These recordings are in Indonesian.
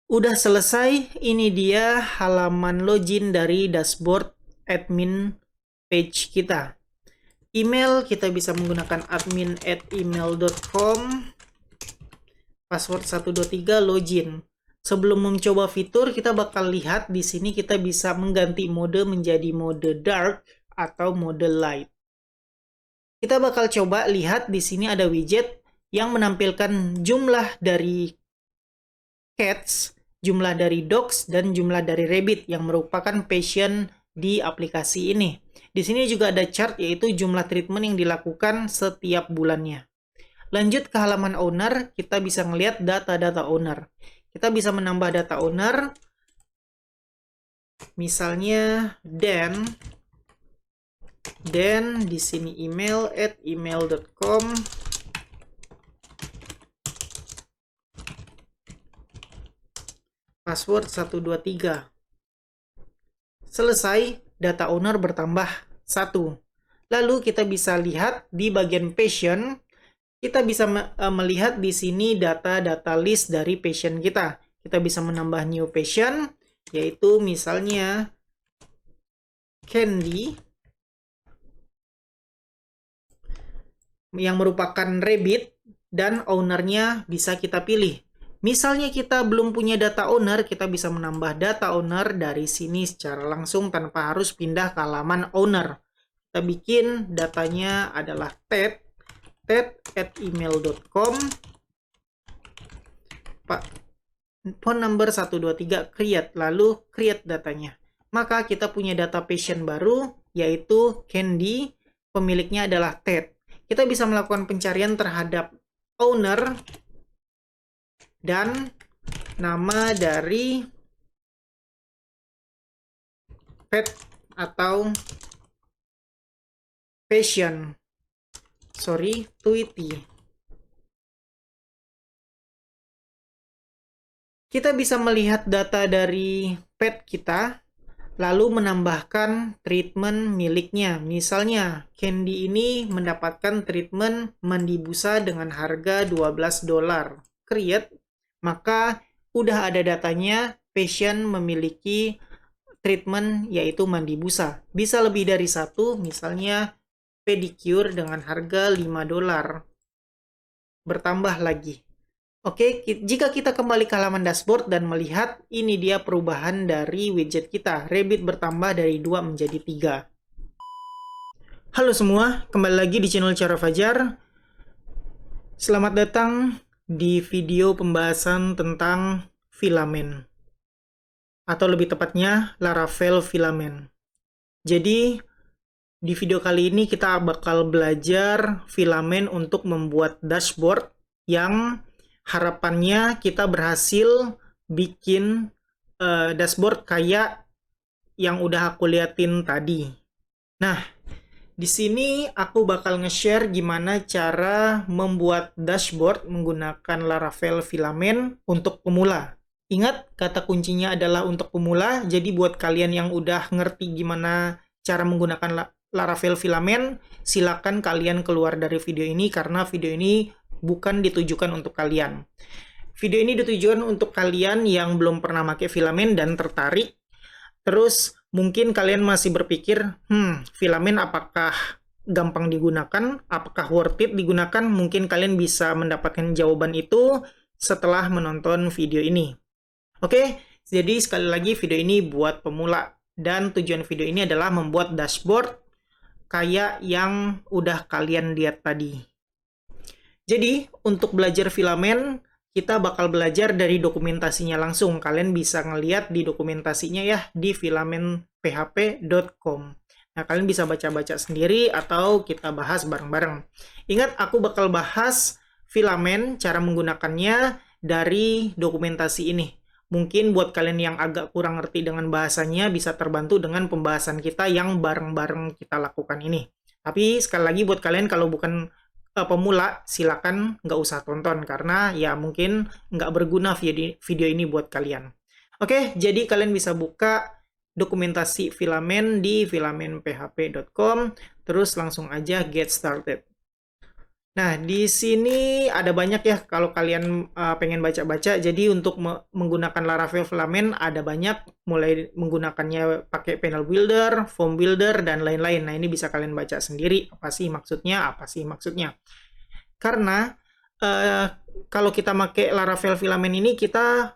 Udah selesai, ini dia halaman login dari dashboard admin page kita. Email, kita bisa menggunakan admin@email.com, password 123, login. Sebelum mencoba fitur, kita bakal lihat di sini kita bisa mengganti mode menjadi mode dark atau mode light. Kita bakal coba lihat di sini ada widget yang menampilkan jumlah dari cats, jumlah dari dogs, dan jumlah dari rabbit yang merupakan passion di aplikasi ini. Di sini juga ada chart, yaitu jumlah treatment yang dilakukan setiap bulannya. Lanjut ke halaman owner, kita bisa melihat data-data owner. Kita bisa menambah data owner, misalnya Dan di sini email @email.com. Password 123. Selesai, data owner bertambah 1. Lalu kita bisa lihat di bagian passion, kita bisa melihat di sini data-data list dari passion kita. Kita bisa menambah new passion, yaitu misalnya Candy, yang merupakan rabbit, dan ownernya bisa kita pilih. Misalnya kita belum punya data owner, kita bisa menambah data owner dari sini secara langsung tanpa harus pindah ke halaman owner. Kita bikin datanya adalah ted@email.com, phone number 123, create, lalu create datanya. Maka kita punya data passion baru, yaitu Candy, pemiliknya adalah Ted. Kita bisa melakukan pencarian terhadap owner dan nama dari pet atau passion. Tweety. Kita bisa melihat data dari pet kita, lalu menambahkan treatment miliknya. Misalnya, Candy ini mendapatkan treatment mandi busa dengan harga $12. Create, maka udah ada datanya, passion memiliki treatment yaitu mandi busa. Bisa lebih dari satu, misalnya pedicure dengan harga $5. Bertambah lagi. Oke, jika kita kembali ke halaman dashboard dan melihat, ini dia perubahan dari widget kita. Rabbit bertambah dari 2 menjadi 3. Halo semua, kembali lagi di channel Cara Fajar. Selamat datang di video pembahasan tentang filamen. Atau lebih tepatnya, Laravel filamen. Jadi, di video kali ini kita bakal belajar filamen untuk membuat dashboard yang harapannya kita berhasil bikin dashboard kayak yang udah aku liatin tadi. Nah, di sini aku bakal nge-share gimana cara membuat dashboard menggunakan Laravel filamen untuk pemula. Ingat, kata kuncinya adalah untuk pemula, jadi buat kalian yang udah ngerti gimana cara menggunakan Laravel filamen, silakan kalian keluar dari video ini karena video ini bukan ditujukan untuk kalian. Video ini ditujukan untuk kalian yang belum pernah pakai filamen dan tertarik. Terus mungkin kalian masih berpikir, filamen apakah gampang digunakan? Apakah worth it digunakan? Mungkin kalian bisa mendapatkan jawaban itu setelah menonton video ini. Oke, jadi sekali lagi video ini buat pemula. Dan tujuan video ini adalah membuat dashboard kayak yang udah kalian lihat tadi. Jadi, untuk belajar filamen, kita bakal belajar dari dokumentasinya langsung. Kalian bisa ngeliat di dokumentasinya ya, di filamenphp.com. Nah, kalian bisa baca-baca sendiri atau kita bahas bareng-bareng. Ingat, aku bakal bahas filamen, cara menggunakannya dari dokumentasi ini. Mungkin buat kalian yang agak kurang ngerti dengan bahasanya, bisa terbantu dengan pembahasan kita yang bareng-bareng kita lakukan ini. Tapi sekali lagi buat kalian kalau bukan pemula, silakan nggak usah tonton karena ya mungkin nggak berguna video ini buat kalian. Oke, jadi kalian bisa buka dokumentasi filamen di filamenphp.com, terus langsung aja get started. Nah, di sini ada banyak ya kalau kalian pengen baca-baca. Jadi untuk menggunakan Laravel filament ada banyak, mulai menggunakannya pakai panel builder, form builder, dan lain-lain. Nah, ini bisa kalian baca sendiri apa sih maksudnya, apa sih maksudnya. Karena kalau kita pakai Laravel filament ini, kita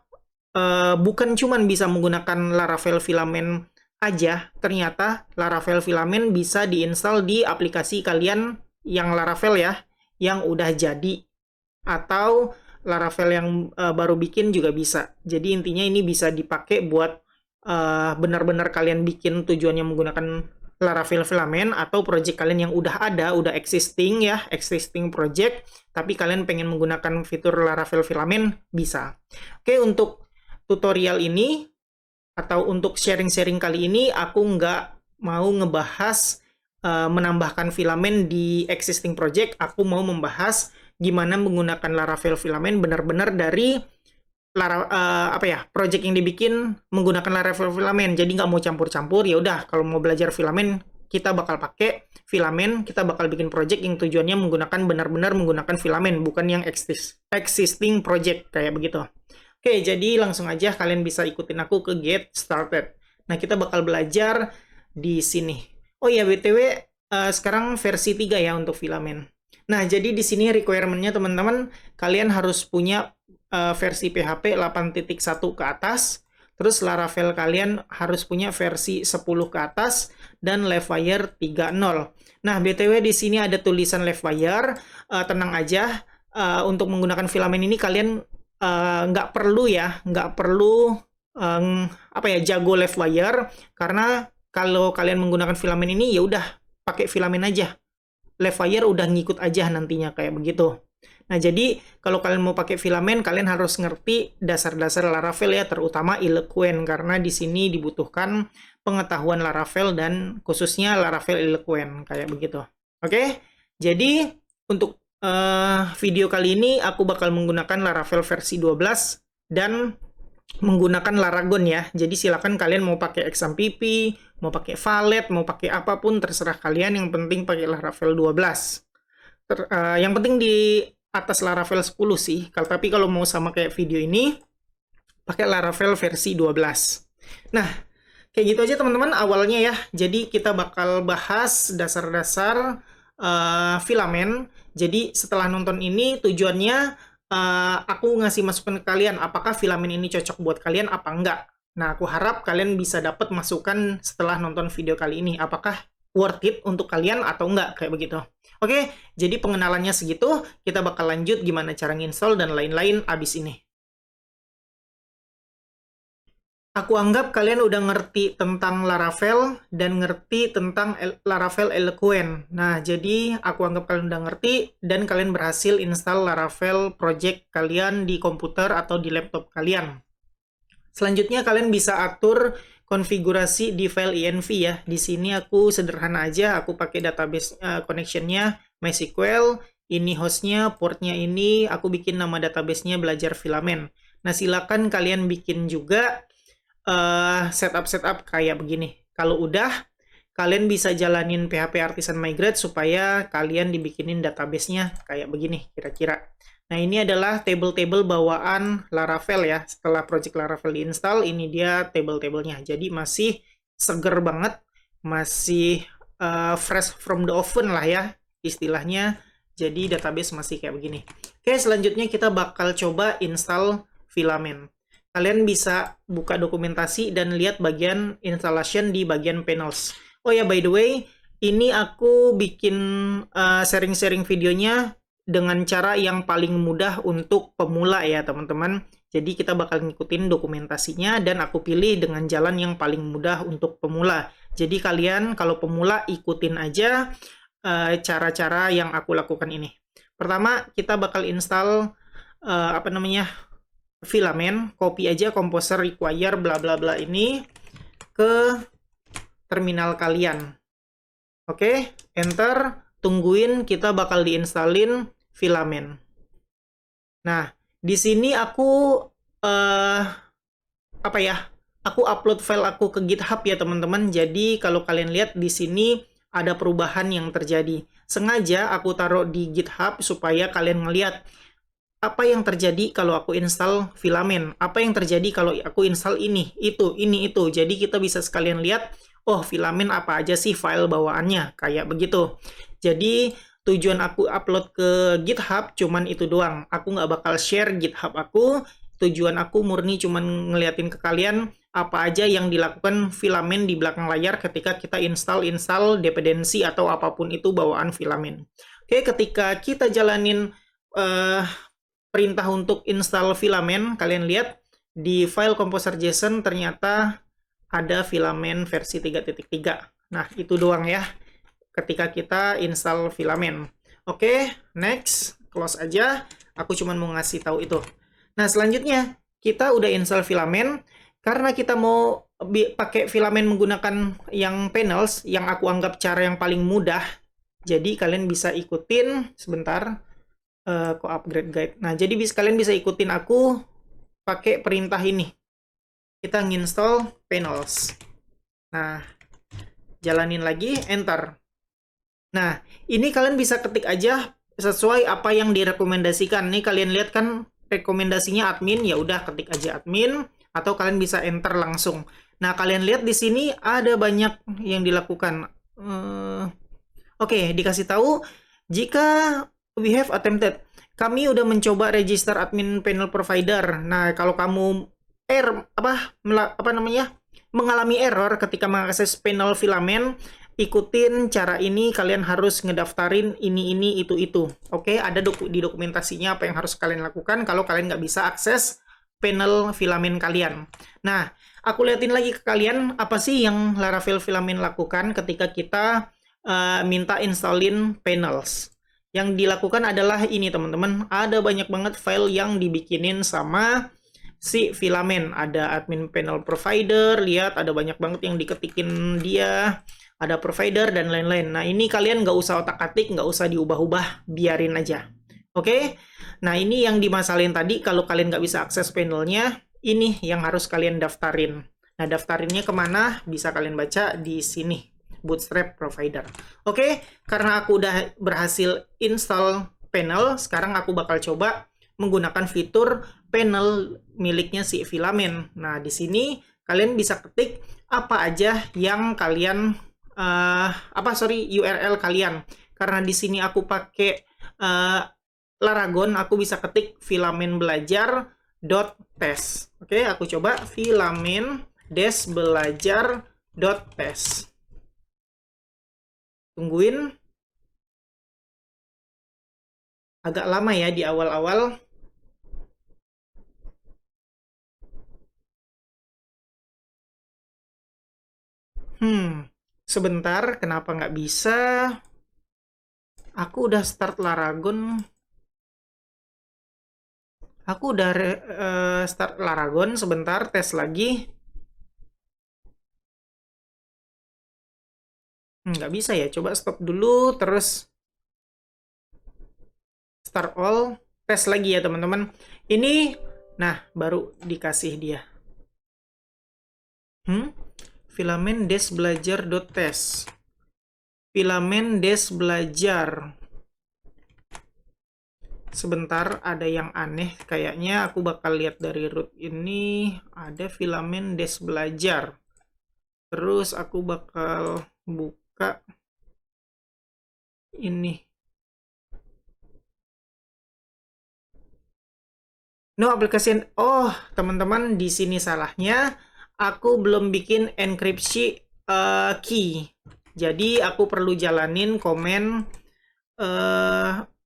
bukan cuman bisa menggunakan Laravel filament aja, ternyata Laravel filament bisa diinstal di aplikasi kalian yang Laravel ya, yang udah jadi, atau Laravel yang baru bikin juga bisa. Jadi intinya ini bisa dipakai buat benar-benar kalian bikin tujuannya menggunakan Laravel filament, atau project kalian yang udah ada, udah existing ya, existing project, tapi kalian pengen menggunakan fitur Laravel filament, bisa. Oke, untuk tutorial ini atau untuk sharing-sharing kali ini aku nggak mau ngebahas menambahkan filamen di existing project. Aku mau membahas gimana menggunakan Laravel filament benar-benar dari project yang dibikin menggunakan Laravel filament. Jadi nggak mau campur-campur. Ya udah, kalau mau belajar filamen kita bakal pakai filamen, kita bakal bikin project yang tujuannya menggunakan benar-benar menggunakan filamen, bukan yang existing project kayak begitu. Oke, jadi langsung aja kalian bisa ikutin aku ke Get Started. Nah, kita bakal belajar di sini. Oh iya, BTW, sekarang versi 3 ya untuk filamen. Nah, jadi di sini requirement-nya teman-teman, kalian harus punya versi PHP 8.1 ke atas, terus Laravel kalian harus punya versi 10 ke atas, dan Livewire 3.0. Nah, BTW di sini ada tulisan Livewire, tenang aja, untuk menggunakan filamen ini kalian nggak perlu jago Livewire, karena kalau kalian menggunakan filamen ini ya udah pakai filamen aja, Livewire udah ngikut aja nantinya kayak begitu. Nah, jadi kalau kalian mau pakai filamen, kalian harus ngerti dasar-dasar Laravel ya, terutama Eloquent, karena di sini dibutuhkan pengetahuan Laravel dan khususnya Laravel Eloquent kayak begitu. Oke, jadi untuk video kali ini aku bakal menggunakan Laravel versi 12 dan menggunakan Laragon ya. Jadi silakan kalian mau pakai XAMPP, mau pakai Valet, mau pakai apapun terserah kalian, yang penting pakai Laravel 12. Yang penting di atas Laravel 10 sih. Tapi kalau mau sama kayak video ini, pakai Laravel versi 12. Nah, kayak gitu aja teman-teman awalnya ya. Jadi kita bakal bahas dasar-dasar filamen. Jadi setelah nonton ini tujuannya aku ngasih masukan ke kalian apakah filamen ini cocok buat kalian apa enggak. Nah, aku harap kalian bisa dapat masukan setelah nonton video kali ini, apakah worth it untuk kalian atau enggak kayak begitu. Oke, jadi pengenalannya segitu, kita bakal lanjut gimana cara nginstall dan lain-lain abis ini. Aku anggap kalian udah ngerti tentang Laravel dan ngerti tentang Laravel Eloquent. Nah, jadi aku anggap kalian udah ngerti dan kalian berhasil install Laravel project kalian di komputer atau di laptop kalian. Selanjutnya kalian bisa atur konfigurasi di file env ya. Di sini aku sederhana aja, aku pakai database connection-nya MySQL, ini hostnya, portnya ini, aku bikin nama database-nya belajar filamen. Nah, silakan kalian bikin juga setup kayak begini. Kalau udah, kalian bisa jalanin PHP Artisan Migrate supaya kalian dibikinin database-nya kayak begini kira-kira. Nah, ini adalah table-table bawaan Laravel ya. Setelah project Laravel diinstal, ini dia table-tablenya. Jadi masih seger banget, masih fresh from the oven lah ya istilahnya. Jadi database masih kayak begini. Oke, selanjutnya kita bakal coba install filamen. Kalian bisa buka dokumentasi dan lihat bagian installation di bagian panels. Oh ya, by the way, ini aku bikin sharing-sharing videonya dengan cara yang paling mudah untuk pemula ya, teman-teman. Jadi kita bakal ngikutin dokumentasinya dan aku pilih dengan jalan yang paling mudah untuk pemula. Jadi kalian kalau pemula ikutin aja cara-cara yang aku lakukan ini. Pertama, kita bakal install filamen, copy aja composer require bla bla bla ini ke terminal kalian. Oke, enter, tungguin, kita bakal diinstalin filamen. Nah, di sini aku aku upload file aku ke GitHub ya teman-teman. Jadi kalau kalian lihat di sini ada perubahan yang terjadi. sengaja aku taruh di GitHub supaya kalian ngeliat apa yang terjadi kalau aku install filamen, apa yang terjadi kalau aku install ini, itu. Jadi kita bisa sekalian lihat, oh filamen apa aja sih file bawaannya, kayak begitu. Jadi tujuan aku upload ke GitHub cuman itu doang. Aku nggak bakal share GitHub aku. Tujuan aku murni cuman ngeliatin ke kalian apa aja yang dilakukan filamen di belakang layar ketika kita install dependensi atau apapun itu bawaan filamen. Oke, ketika kita jalanin perintah untuk install filamen, kalian lihat di file composer.json ternyata ada filamen versi 3.3. Nah, itu doang ya ketika kita install filamen. Oke, next, close aja. Aku cuma mau ngasih tahu itu. Nah, selanjutnya kita udah install filamen. Karena kita mau pakai filamen menggunakan yang panels, yang aku anggap cara yang paling mudah. Jadi kalian bisa ikutin, sebentar, kok upgrade guide. Nah, jadi kalian bisa ikutin aku pakai perintah ini. Kita nginstall panels. Nah, jalanin lagi, enter. Nah, ini kalian bisa ketik aja sesuai apa yang direkomendasikan. Nih kalian lihat kan rekomendasinya admin, ya udah ketik aja admin atau kalian bisa enter langsung. Nah, kalian lihat di sini ada banyak yang dilakukan. Oke, dikasih tahu jika we have attempted. Kami udah mencoba register admin panel provider. Nah, kalau kamu mengalami error ketika mengakses panel filamen, ikutin cara ini. Kalian harus ngedaftarin ini itu. Oke, ada di dokumentasinya apa yang harus kalian lakukan kalau kalian nggak bisa akses panel filamen kalian. Nah, aku liatin lagi ke kalian apa sih yang Laravel filamen lakukan ketika kita minta installin panels. Yang dilakukan adalah ini teman-teman, ada banyak banget file yang dibikinin sama si filamen. Ada admin panel provider, lihat ada banyak banget yang diketikin dia, ada provider dan lain-lain. Nah, ini kalian nggak usah otak-atik, nggak usah diubah-ubah, biarin aja. Oke? Nah, ini yang dimasalahin tadi, kalau kalian nggak bisa akses panelnya, ini yang harus kalian daftarin. Nah, daftarinnya kemana? Bisa kalian baca di sini, Bootstrap Provider. Oke, karena aku udah berhasil install panel, sekarang aku bakal coba menggunakan fitur panel miliknya si filamen. Nah, di sini kalian bisa ketik apa aja yang kalian URL kalian. Karena di sini aku pakai Laragon, aku bisa ketik filamen belajar.test. Oke, aku coba filamen belajar.test. Tungguin. Agak lama ya di awal-awal. Sebentar, kenapa nggak bisa? Aku udah start Laragon. Aku udah start Laragon, sebentar, tes lagi. Nggak bisa ya, coba stop dulu, terus start all, tes lagi ya teman-teman. Ini, nah, baru dikasih dia. Filamen belajar.test. Filamen belajar. Sebentar, ada yang aneh. Kayaknya aku bakal lihat dari root ini. Ada filamen belajar. Terus aku bakal buka ini. No application. Oh, teman-teman, di sini salahnya. Aku belum bikin enkripsi key. Jadi, aku perlu jalanin komen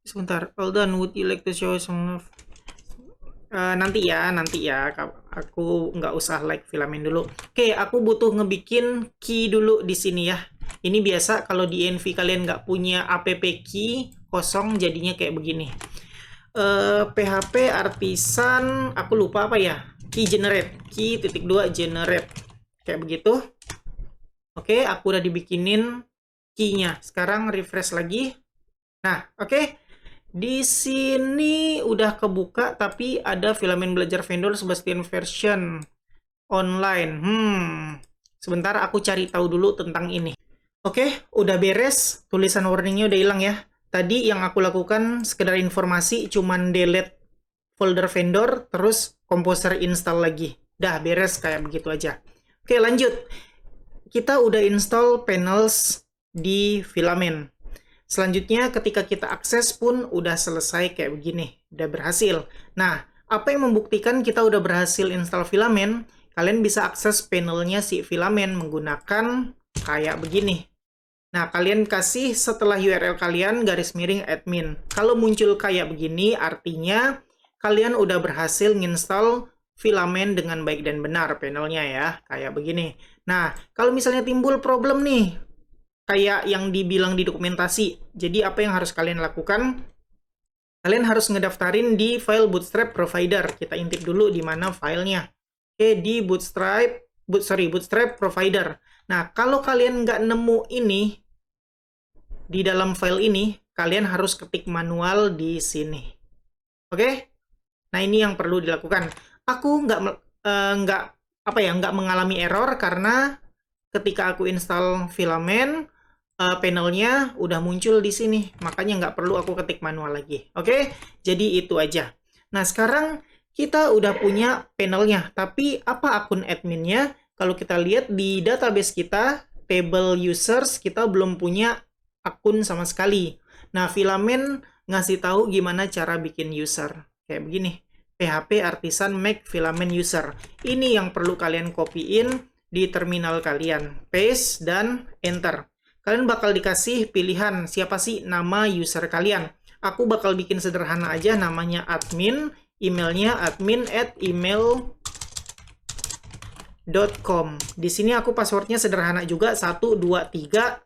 sebentar, hold on, would you like to show some nanti ya, aku nggak usah like filamen dulu. Oke, aku butuh ngebikin key dulu di sini ya. Ini biasa kalau di Envy kalian nggak punya app key kosong, jadinya kayak begini. PHP artisan, aku lupa apa ya, key generate, key .2 generate, kayak begitu. Oke, aku udah dibikinin key-nya. Sekarang refresh lagi. Nah, oke. Di sini udah kebuka, tapi ada filamen belajar vendor Sebastian version online. Sebentar aku cari tahu dulu tentang ini. Oke, udah beres. Tulisan warningnya udah hilang ya. Tadi yang aku lakukan sekedar informasi, cuman delete folder vendor, terus Composer install lagi. Dah beres kayak begitu aja. Oke, lanjut. Kita udah install panels di Filament. Selanjutnya ketika kita akses pun udah selesai kayak begini. Udah berhasil. Nah, apa yang membuktikan kita udah berhasil install Filament? Kalian bisa akses panelnya si Filament menggunakan kayak begini. Nah, kalian kasih setelah URL kalian garis miring admin. Kalau muncul kayak begini, artinya kalian udah berhasil nginstal Filament dengan baik dan benar panelnya ya. Kayak begini. Nah, kalau misalnya timbul problem nih, kayak yang dibilang di dokumentasi. Jadi, apa yang harus kalian lakukan? Kalian harus ngedaftarin di file Bootstrap provider. Kita intip dulu di mana filenya. Oke, di Bootstrap provider. Nah, kalau kalian nggak nemu ini, di dalam file ini, kalian harus ketik manual di sini. Oke? Nah, ini yang perlu dilakukan. Aku nggak mengalami error karena ketika aku install Filament, panelnya udah muncul di sini. Makanya nggak perlu aku ketik manual lagi. Oke? Jadi itu aja. Nah, sekarang kita udah punya panelnya. Tapi apa akun adminnya? Kalau kita lihat di database kita, table users, kita belum punya akun sama sekali. Nah, Filament ngasih tahu gimana cara bikin user. Kayak begini. PHP Artisan make Filament user. Ini yang perlu kalian copyin di terminal kalian. Paste dan enter. Kalian bakal dikasih pilihan siapa sih nama user kalian. Aku bakal bikin sederhana aja, namanya admin. Emailnya admin@email.com. Di sini aku passwordnya sederhana juga, 123.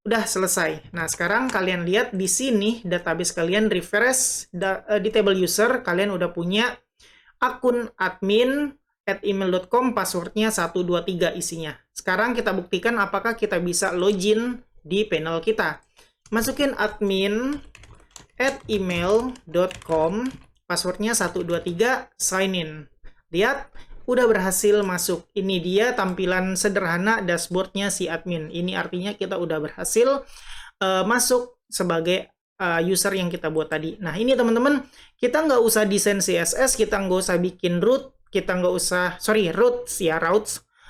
Udah selesai. Nah, sekarang kalian lihat di sini database kalian refresh di table user, kalian udah punya akun admin@email.com, passwordnya 123 isinya. Sekarang kita buktikan apakah kita bisa login di panel kita. Masukin admin@email.com, passwordnya 123, sign in. Lihat, udah berhasil masuk. Ini dia tampilan sederhana dashboardnya si admin. Ini artinya kita udah berhasil masuk sebagai user yang kita buat tadi. Nah, ini teman-teman, kita nggak usah desain CSS, kita nggak usah bikin root, kita nggak usah, routes.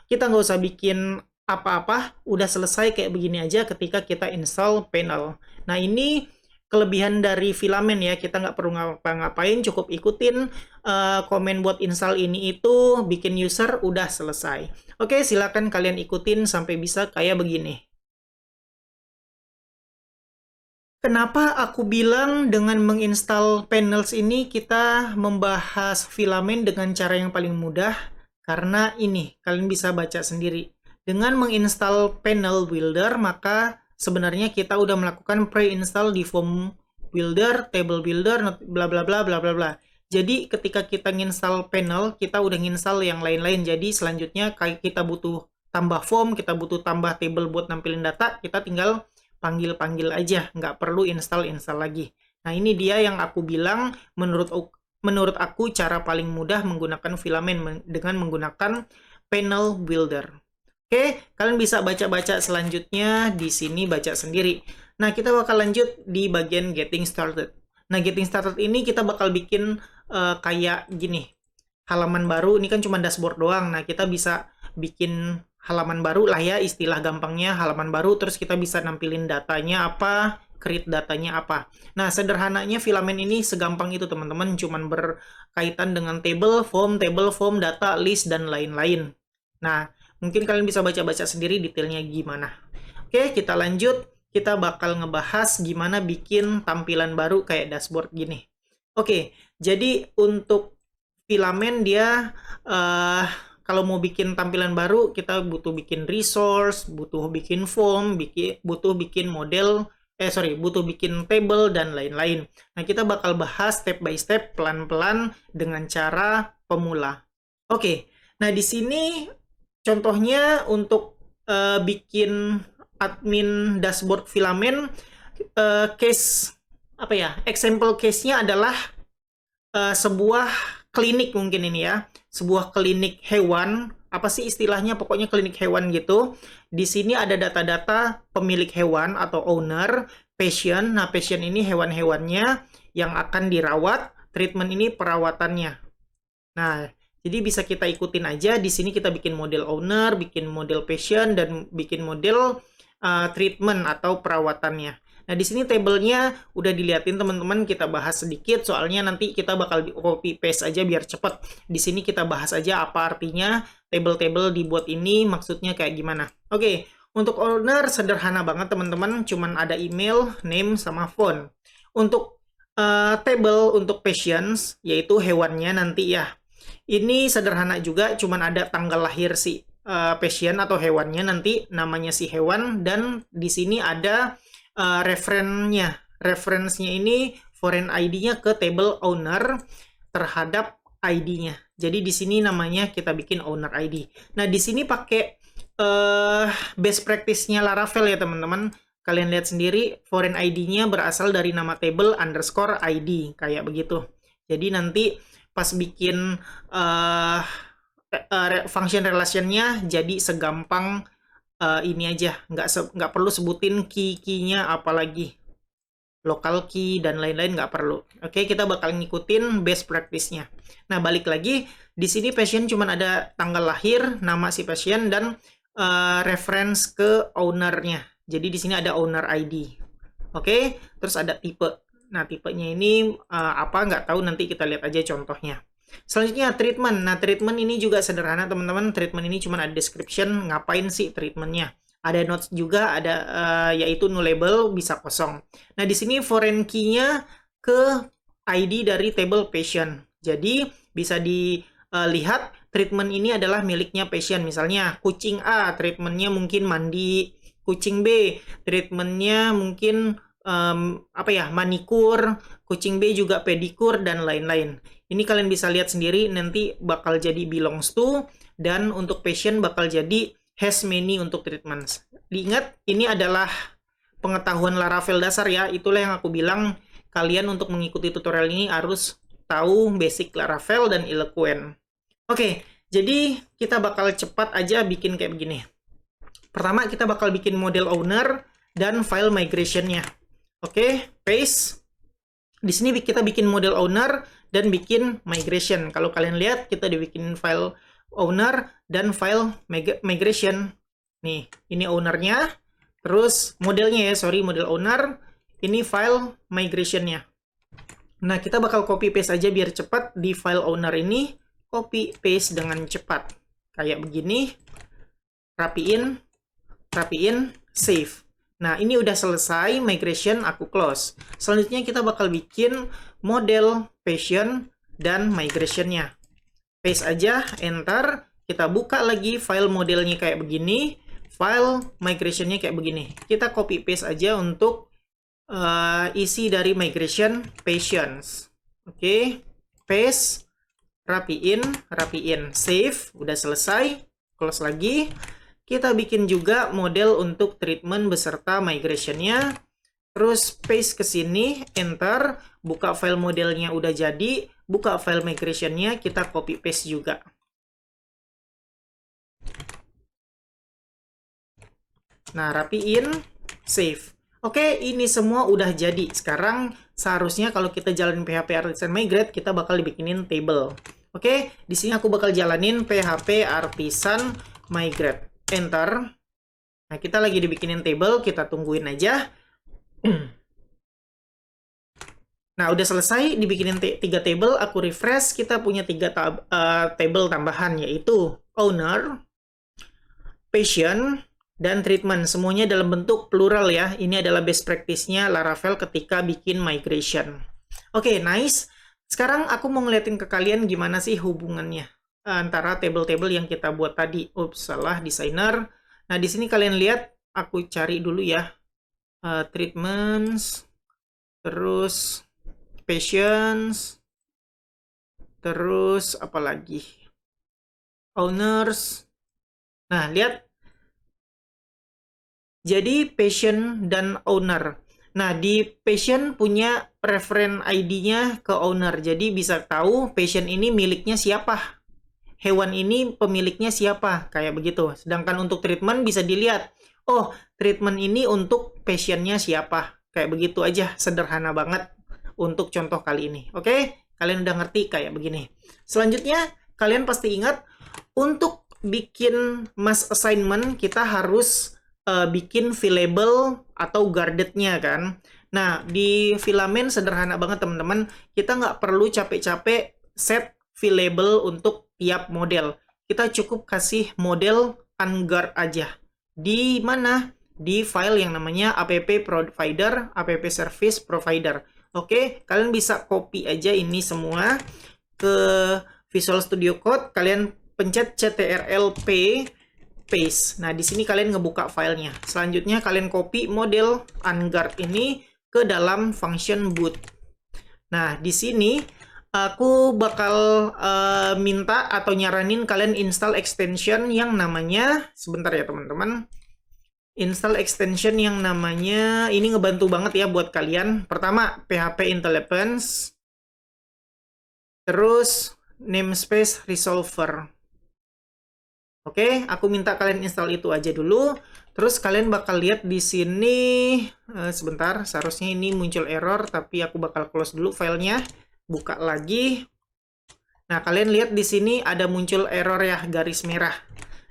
Kita nggak usah bikin apa-apa, udah selesai kayak begini aja ketika kita install panel. Nah, ini kelebihan dari Filament ya, kita nggak perlu ngapa-ngapain, cukup ikutin komen buat install ini itu, bikin user, udah selesai. Oke, silakan kalian ikutin sampai bisa kayak begini. Kenapa aku bilang dengan menginstal panels ini kita membahas Filament dengan cara yang paling mudah? Karena ini, kalian bisa baca sendiri. Dengan menginstal panel builder, maka sebenarnya kita udah melakukan pre-install di form builder, table builder, bla bla bla bla bla bla. Jadi ketika kita nginstal panel, kita udah nginstal yang lain-lain. Jadi selanjutnya kita butuh tambah form, kita butuh tambah table buat nampilin data, kita tinggal panggil-panggil aja, nggak perlu install lagi. Nah, ini dia yang aku bilang menurut aku cara paling mudah menggunakan Filament dengan menggunakan panel builder. Oke, kalian bisa baca-baca selanjutnya di sini, baca sendiri. Nah, kita bakal lanjut di bagian getting started. Nah, getting started ini kita bakal bikin kayak gini. Halaman baru, ini kan cuma dashboard doang. Nah, kita bisa bikin halaman baru lah ya, istilah gampangnya halaman baru, terus kita bisa nampilin datanya apa, create datanya apa. Nah, sederhananya Filament ini segampang itu teman-teman, cuman berkaitan dengan table, form, data, list, dan lain-lain. Nah, mungkin kalian bisa baca-baca sendiri detailnya gimana. Oke, kita lanjut. Kita bakal ngebahas gimana bikin tampilan baru kayak dashboard gini. Oke, jadi untuk Filament dia kalau mau bikin tampilan baru, kita butuh bikin resource, butuh bikin form, butuh bikin model, butuh bikin table, dan lain-lain. Nah, kita bakal bahas step by step, pelan-pelan, dengan cara pemula. Oke, nah di sini contohnya untuk bikin admin dashboard Filament, example case-nya adalah sebuah klinik mungkin ini ya, sebuah klinik hewan apa sih istilahnya, pokoknya klinik hewan gitu. Di sini ada data-data pemilik hewan atau owner, patient. Nah, patient ini hewan-hewannya yang akan dirawat, treatment ini perawatannya. Nah, jadi bisa kita ikutin aja. Di sini kita bikin model owner, bikin model patient, dan bikin model treatment atau perawatannya. Nah, di sini tabelnya udah diliatin teman-teman, kita bahas sedikit soalnya nanti kita bakal copy paste aja biar cepet. Di sini kita bahas aja apa artinya table-table dibuat ini, maksudnya kayak gimana. Oke, untuk owner sederhana banget teman-teman, cuman ada email, name, sama phone. Untuk table untuk patients, yaitu hewannya nanti ya. Ini sederhana juga, cuman ada tanggal lahir si patient atau hewannya nanti, namanya si hewan, dan di sini ada referensinya. Referensinya ini foreign ID-nya ke table owner terhadap ID-nya. Jadi di sini namanya kita bikin owner ID. Nah, di sini pakai best practice-nya Laravel ya teman-teman. Kalian lihat sendiri, foreign ID-nya berasal dari nama table underscore ID, kayak begitu. Jadi nanti pas bikin function relation-nya jadi segampang ini aja, nggak perlu sebutin key-nya, apalagi local key dan lain-lain nggak perlu. Oke, kita bakal ngikutin best practice-nya. Nah, balik lagi, di sini patient cuma ada tanggal lahir, nama si patient, dan reference ke owner-nya. Jadi di sini ada owner ID. Oke, terus ada tipe. Nah, tipenya ini apa nggak tahu, nanti kita lihat aja contohnya. Selanjutnya treatment. Nah, treatment ini juga sederhana teman-teman. Treatment ini cuma ada description, ngapain sih treatmentnya. Ada notes juga, ada yaitu nullable, bisa kosong. Nah, di sini foreign key-nya ke ID dari table patient. Jadi bisa dilihat treatment ini adalah miliknya patient. Misalnya kucing A, treatmentnya mungkin mandi. Kucing B, treatmentnya mungkin apa ya, manikur. Kucing B juga pedikur dan lain-lain. Ini kalian bisa lihat sendiri, nanti bakal jadi belongs to, dan untuk patient bakal jadi has many untuk treatments. Diingat, ini adalah pengetahuan Laravel dasar ya, itulah yang aku bilang, kalian untuk mengikuti tutorial ini harus tahu basic Laravel dan Eloquent. Oke, jadi kita bakal cepat aja bikin kayak begini. Pertama, kita bakal bikin model owner dan file migration-nya. Oke, paste. Di sini kita bikin model owner dan bikin migration. Kalau kalian lihat, kita dibikin file owner dan file migration. Nih, ini ownernya. Terus modelnya ya, sorry, model owner. Ini file migration-nya. Nah, kita bakal copy paste aja biar cepat. Di file owner ini, copy paste dengan cepat. Kayak begini. Rapiin, save. Nah, ini udah selesai migration, aku close. Selanjutnya kita bakal bikin model patient dan migration-nya. Paste aja, enter. Kita buka lagi file modelnya kayak begini. File migration-nya kayak begini. Kita copy paste aja untuk isi dari migration patients. Oke, paste, rapiin, save. Udah selesai. Close lagi. Kita bikin juga model untuk treatment beserta migration-nya. Terus paste ke sini, enter, buka file modelnya udah jadi, buka file migration-nya, kita copy paste juga. Nah, rapiin, save. Oke, ini semua udah jadi. Sekarang seharusnya kalau kita jalanin PHP Artisan Migrate, kita bakal dibikinin table. Oke, di sini aku bakal jalanin PHP Artisan Migrate. Enter. Nah, kita lagi dibikinin table, kita tungguin aja. Nah, udah selesai dibikinin 3 table, aku refresh, kita punya 3 table tambahan, yaitu owner, patient, dan treatment. Semuanya dalam bentuk plural ya. Ini adalah best practice-nya Laravel ketika bikin migration. Oke, nice. Sekarang aku mau ngeliatin ke kalian gimana sih hubungannya antara table-table yang kita buat tadi. Ups, salah, designer. Nah, di sini kalian lihat, aku cari dulu ya. Treatments, terus patients, terus apa lagi? Owners. Nah, lihat. Jadi, patient dan owner. Nah, di patient punya reference ID-nya ke owner. Jadi, bisa tahu patient ini miliknya siapa. hewan ini pemiliknya siapa, kayak begitu. Sedangkan untuk treatment bisa dilihat, oh, treatment ini untuk patientnya siapa, kayak begitu aja, sederhana banget untuk contoh kali ini. Oke, kalian udah ngerti kayak begini. Selanjutnya, kalian pasti ingat, untuk bikin mass assignment, kita harus bikin fillable atau guarded-nya kan. Nah, di filament sederhana banget teman-teman. Kita nggak perlu capek-capek set fillable untuk tiap model. Kita cukup kasih model unguard aja. Di mana? Di file yang namanya app provider, app service provider. Oke, kalian bisa copy aja ini semua ke Visual Studio Code. Kalian pencet CTRL-P, paste. Nah, di sini kalian ngebuka filenya. Selanjutnya kalian copy model unguard ini ke dalam function boot. Nah, di sini aku bakal minta atau nyaranin kalian install extension yang namanya, sebentar ya teman-teman. Install extension yang namanya, ini ngebantu banget ya buat kalian. Pertama, PHP Intelligence. Terus, namespace resolver. Oke, aku minta kalian install itu aja dulu. Terus kalian bakal lihat di sini, sebentar, seharusnya ini muncul error, tapi aku bakal close dulu filenya, buka lagi. Nah, kalian lihat di sini ada muncul error ya, garis merah.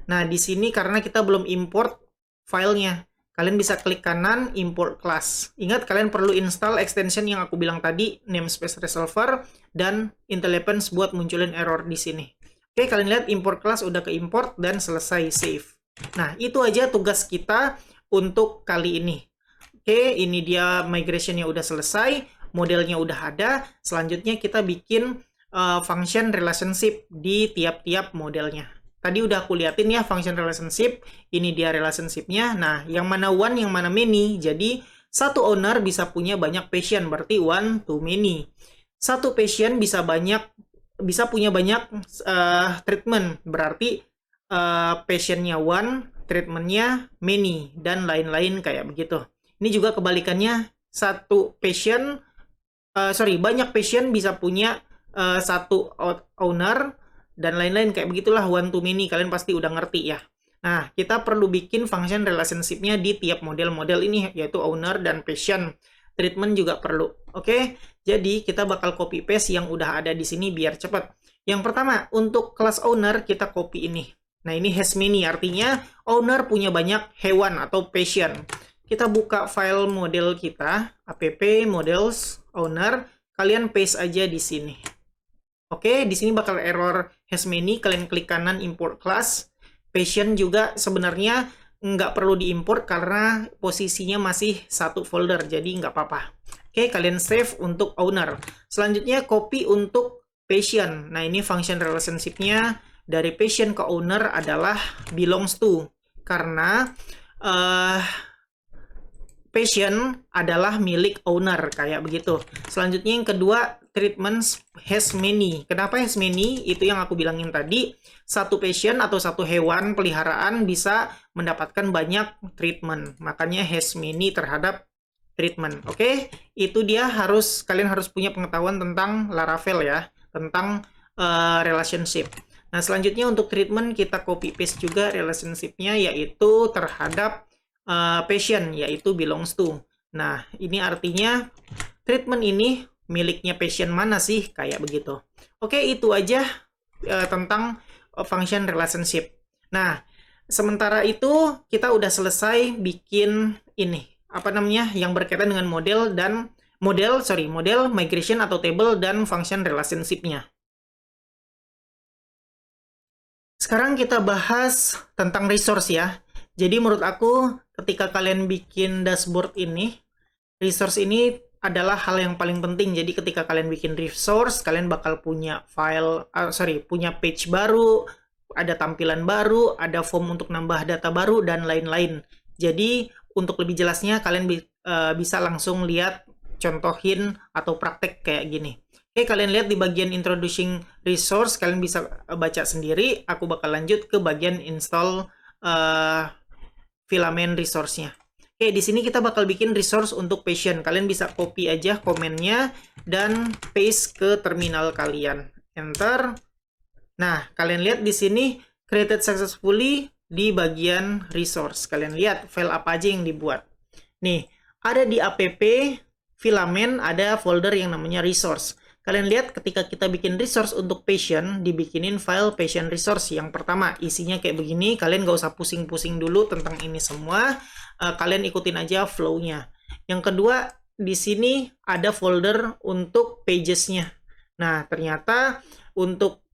Nah, di sini karena kita belum import filenya, kalian bisa klik kanan, import class. Ingat, kalian perlu install extension yang aku bilang tadi, namespace resolver, dan IntelliPens buat munculin error di sini. Oke, kalian lihat import class udah ke import dan selesai save. Nah, itu aja tugas kita untuk kali ini. Oke, ini dia migration-nya udah selesai, modelnya udah ada. Selanjutnya kita bikin function relationship di tiap-tiap modelnya. Tadi udah aku liatin ya function relationship, ini dia relationship-nya. Nah, yang mana one, yang mana many. Jadi, satu owner bisa punya banyak patient, berarti one to many. Satu patient bisa punya banyak treatment, berarti patientnya one, treatmentnya many, dan lain-lain kayak begitu. Ini juga kebalikannya, banyak patient bisa punya satu owner, dan lain-lain kayak begitulah, one to many, kalian pasti udah ngerti ya. Nah, kita perlu bikin function relationship-nya di tiap model-model ini, yaitu owner dan patient. Treatment juga perlu. Oke, jadi kita bakal copy paste yang udah ada di sini biar cepat. Yang pertama, untuk kelas owner kita copy ini. Nah, ini has many, artinya owner punya banyak hewan atau patient. Kita buka file model kita, app models owner, kalian paste aja di sini. Oke, di sini bakal error has many, kalian klik kanan import class. Patient juga sebenarnya nggak perlu diimport karena posisinya masih satu folder, jadi nggak apa-apa. Oke, kalian save untuk owner. Selanjutnya copy untuk patient. Nah, ini function relationship-nya dari patient ke owner adalah belongs to. Karena patient adalah milik owner, kayak begitu. Selanjutnya yang kedua, treatment has many. Kenapa has many? Itu yang aku bilangin tadi. Satu patient atau satu hewan peliharaan bisa mendapatkan banyak treatment. Makanya has many terhadap treatment. Oke, itu dia kalian harus punya pengetahuan tentang Laravel ya, tentang relationship. Nah, selanjutnya untuk treatment kita copy paste juga relationship-nya, yaitu terhadap patient, yaitu belongs to. Nah, ini artinya treatment ini miliknya patient mana sih, kayak begitu. Oke, itu aja tentang function relationship. Nah, sementara itu kita udah selesai bikin ini, apa namanya, yang berkaitan dengan model, migration atau table dan function relationship-nya. Sekarang kita bahas tentang resource ya. Jadi menurut aku ketika kalian bikin dashboard ini, resource ini adalah hal yang paling penting. Jadi ketika kalian bikin resource, kalian bakal punya punya page baru, ada tampilan baru, ada form untuk nambah data baru, dan lain-lain. Jadi untuk lebih jelasnya kalian bisa langsung lihat, contohin, atau praktek kayak gini. Oke, kalian lihat di bagian introducing resource, kalian bisa baca sendiri. Aku bakal lanjut ke bagian install filament resource-nya. Oke, di sini kita bakal bikin resource untuk patient. Kalian bisa copy aja komennya dan paste ke terminal kalian. Enter. Nah, kalian lihat di sini created successfully di bagian resource. Kalian lihat file apa aja yang dibuat. Nih, ada di app filament ada folder yang namanya resource. Kalian lihat ketika kita bikin resource untuk Passion, dibikinin file Passion resource yang pertama. Isinya kayak begini, kalian nggak usah pusing-pusing dulu tentang ini semua. Kalian ikutin aja flow-nya. Yang kedua, di sini ada folder untuk pages-nya. Nah, ternyata untuk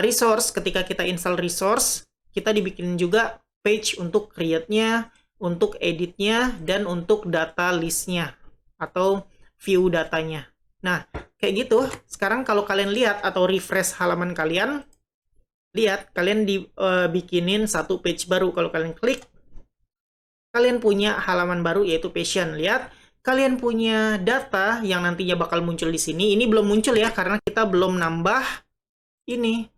resource, ketika kita install resource, kita dibikin juga page untuk create-nya, untuk edit-nya, dan untuk data list-nya, atau view datanya. Nah, kayak gitu. Sekarang kalau kalian lihat atau refresh halaman kalian, lihat, kalian dibikinin satu page baru. Kalau kalian klik, kalian punya halaman baru yaitu Passion. Lihat, kalian punya data yang nantinya bakal muncul di sini. Ini belum muncul ya, karena kita belum nambah ini.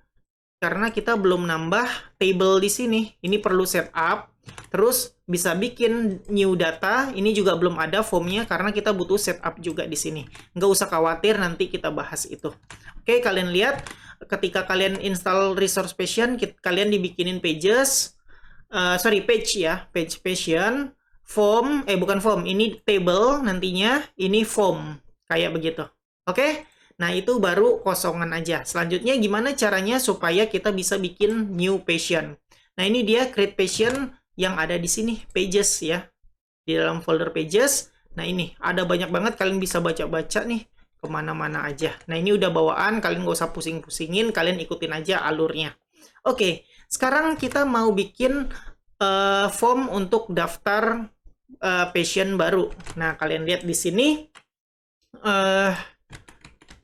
Karena kita belum nambah table di sini. Ini perlu setup. Terus bisa bikin new data. Ini juga belum ada formnya karena kita butuh setup juga di sini. Nggak usah khawatir, nanti kita bahas itu. Oke, kalian lihat ketika kalian install resource Passion, kalian dibikinin pages. Page ya. Page Passion. Form, bukan form. Ini table nantinya. Ini form. Kayak begitu. Oke? Nah, itu baru kosongan aja. Selanjutnya, gimana caranya supaya kita bisa bikin new Passion? Nah, ini dia create Passion yang ada di sini, pages ya. Di dalam folder pages. Nah, ini ada banyak banget, kalian bisa baca-baca nih kemana-mana aja. Nah, ini udah bawaan, kalian nggak usah pusing-pusingin, kalian ikutin aja alurnya. Oke, sekarang kita mau bikin form untuk daftar Passion baru. Nah, kalian lihat di sini.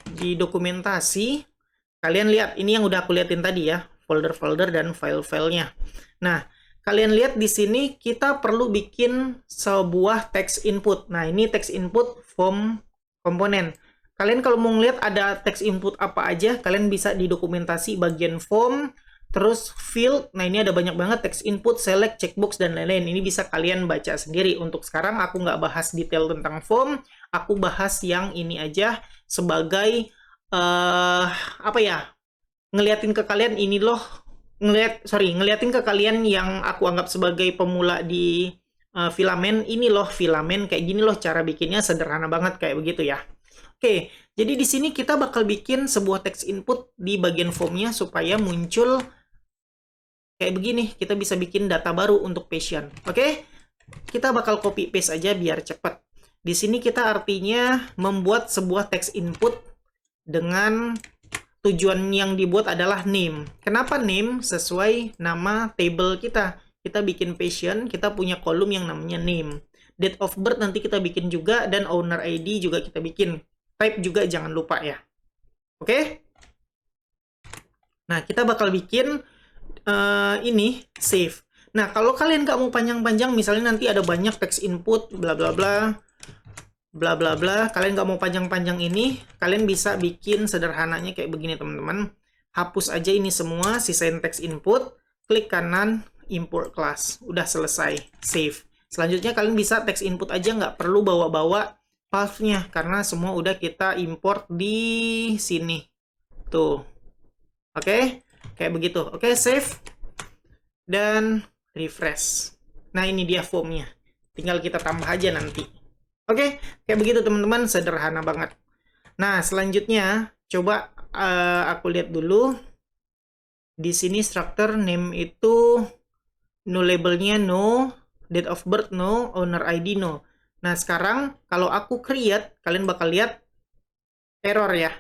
Di dokumentasi, kalian lihat ini yang udah aku liatin tadi ya, folder-folder dan file-filenya. Nah, kalian lihat di sini kita perlu bikin sebuah text input. Nah, ini text input form komponen. Kalian kalau mau ngeliat ada text input apa aja, kalian bisa di dokumentasi bagian form, terus field. Nah, ini ada banyak banget text input, select, checkbox, dan lain-lain. Ini bisa kalian baca sendiri. Untuk sekarang aku nggak bahas detail tentang form, aku bahas yang ini aja sebagai ngeliatin ke kalian ini loh, ngeliatin ke kalian yang aku anggap sebagai pemula di filament. Ini loh filament kayak gini loh, cara bikinnya sederhana banget kayak begitu ya. Oke, jadi di sini kita bakal bikin sebuah text input di bagian formnya supaya muncul kayak begini. Kita bisa bikin data baru untuk Passion. Oke, kita bakal copy paste aja biar cepat. Di sini kita artinya membuat sebuah text input dengan tujuan yang dibuat adalah name. Kenapa name? Sesuai nama table kita. Kita bikin Passion, kita punya kolom yang namanya name. Date of birth nanti kita bikin juga, dan owner ID juga kita bikin. Type juga jangan lupa ya. Oke? Nah, kita bakal bikin ini, save. Nah, kalau kalian nggak mau panjang-panjang, misalnya nanti ada banyak text input, bla bla bla, bla bla bla, kalian nggak mau panjang-panjang ini, kalian bisa bikin sederhananya kayak begini teman-teman. Hapus aja ini semua, sisain text input, klik kanan, import class. Udah selesai, save. Selanjutnya kalian bisa text input aja, nggak perlu bawa-bawa path-nya, karena semua udah kita import di sini. Tuh. Oke, kayak begitu. Oke, save. Dan refresh. Nah, ini dia formnya. Tinggal kita tambah aja nanti. Oke, kayak begitu teman-teman, sederhana banget. Nah, selanjutnya coba aku lihat dulu. Di sini structure name itu no, labelnya no, date of birth no, owner ID no. Nah, sekarang kalau aku create, kalian bakal lihat error ya.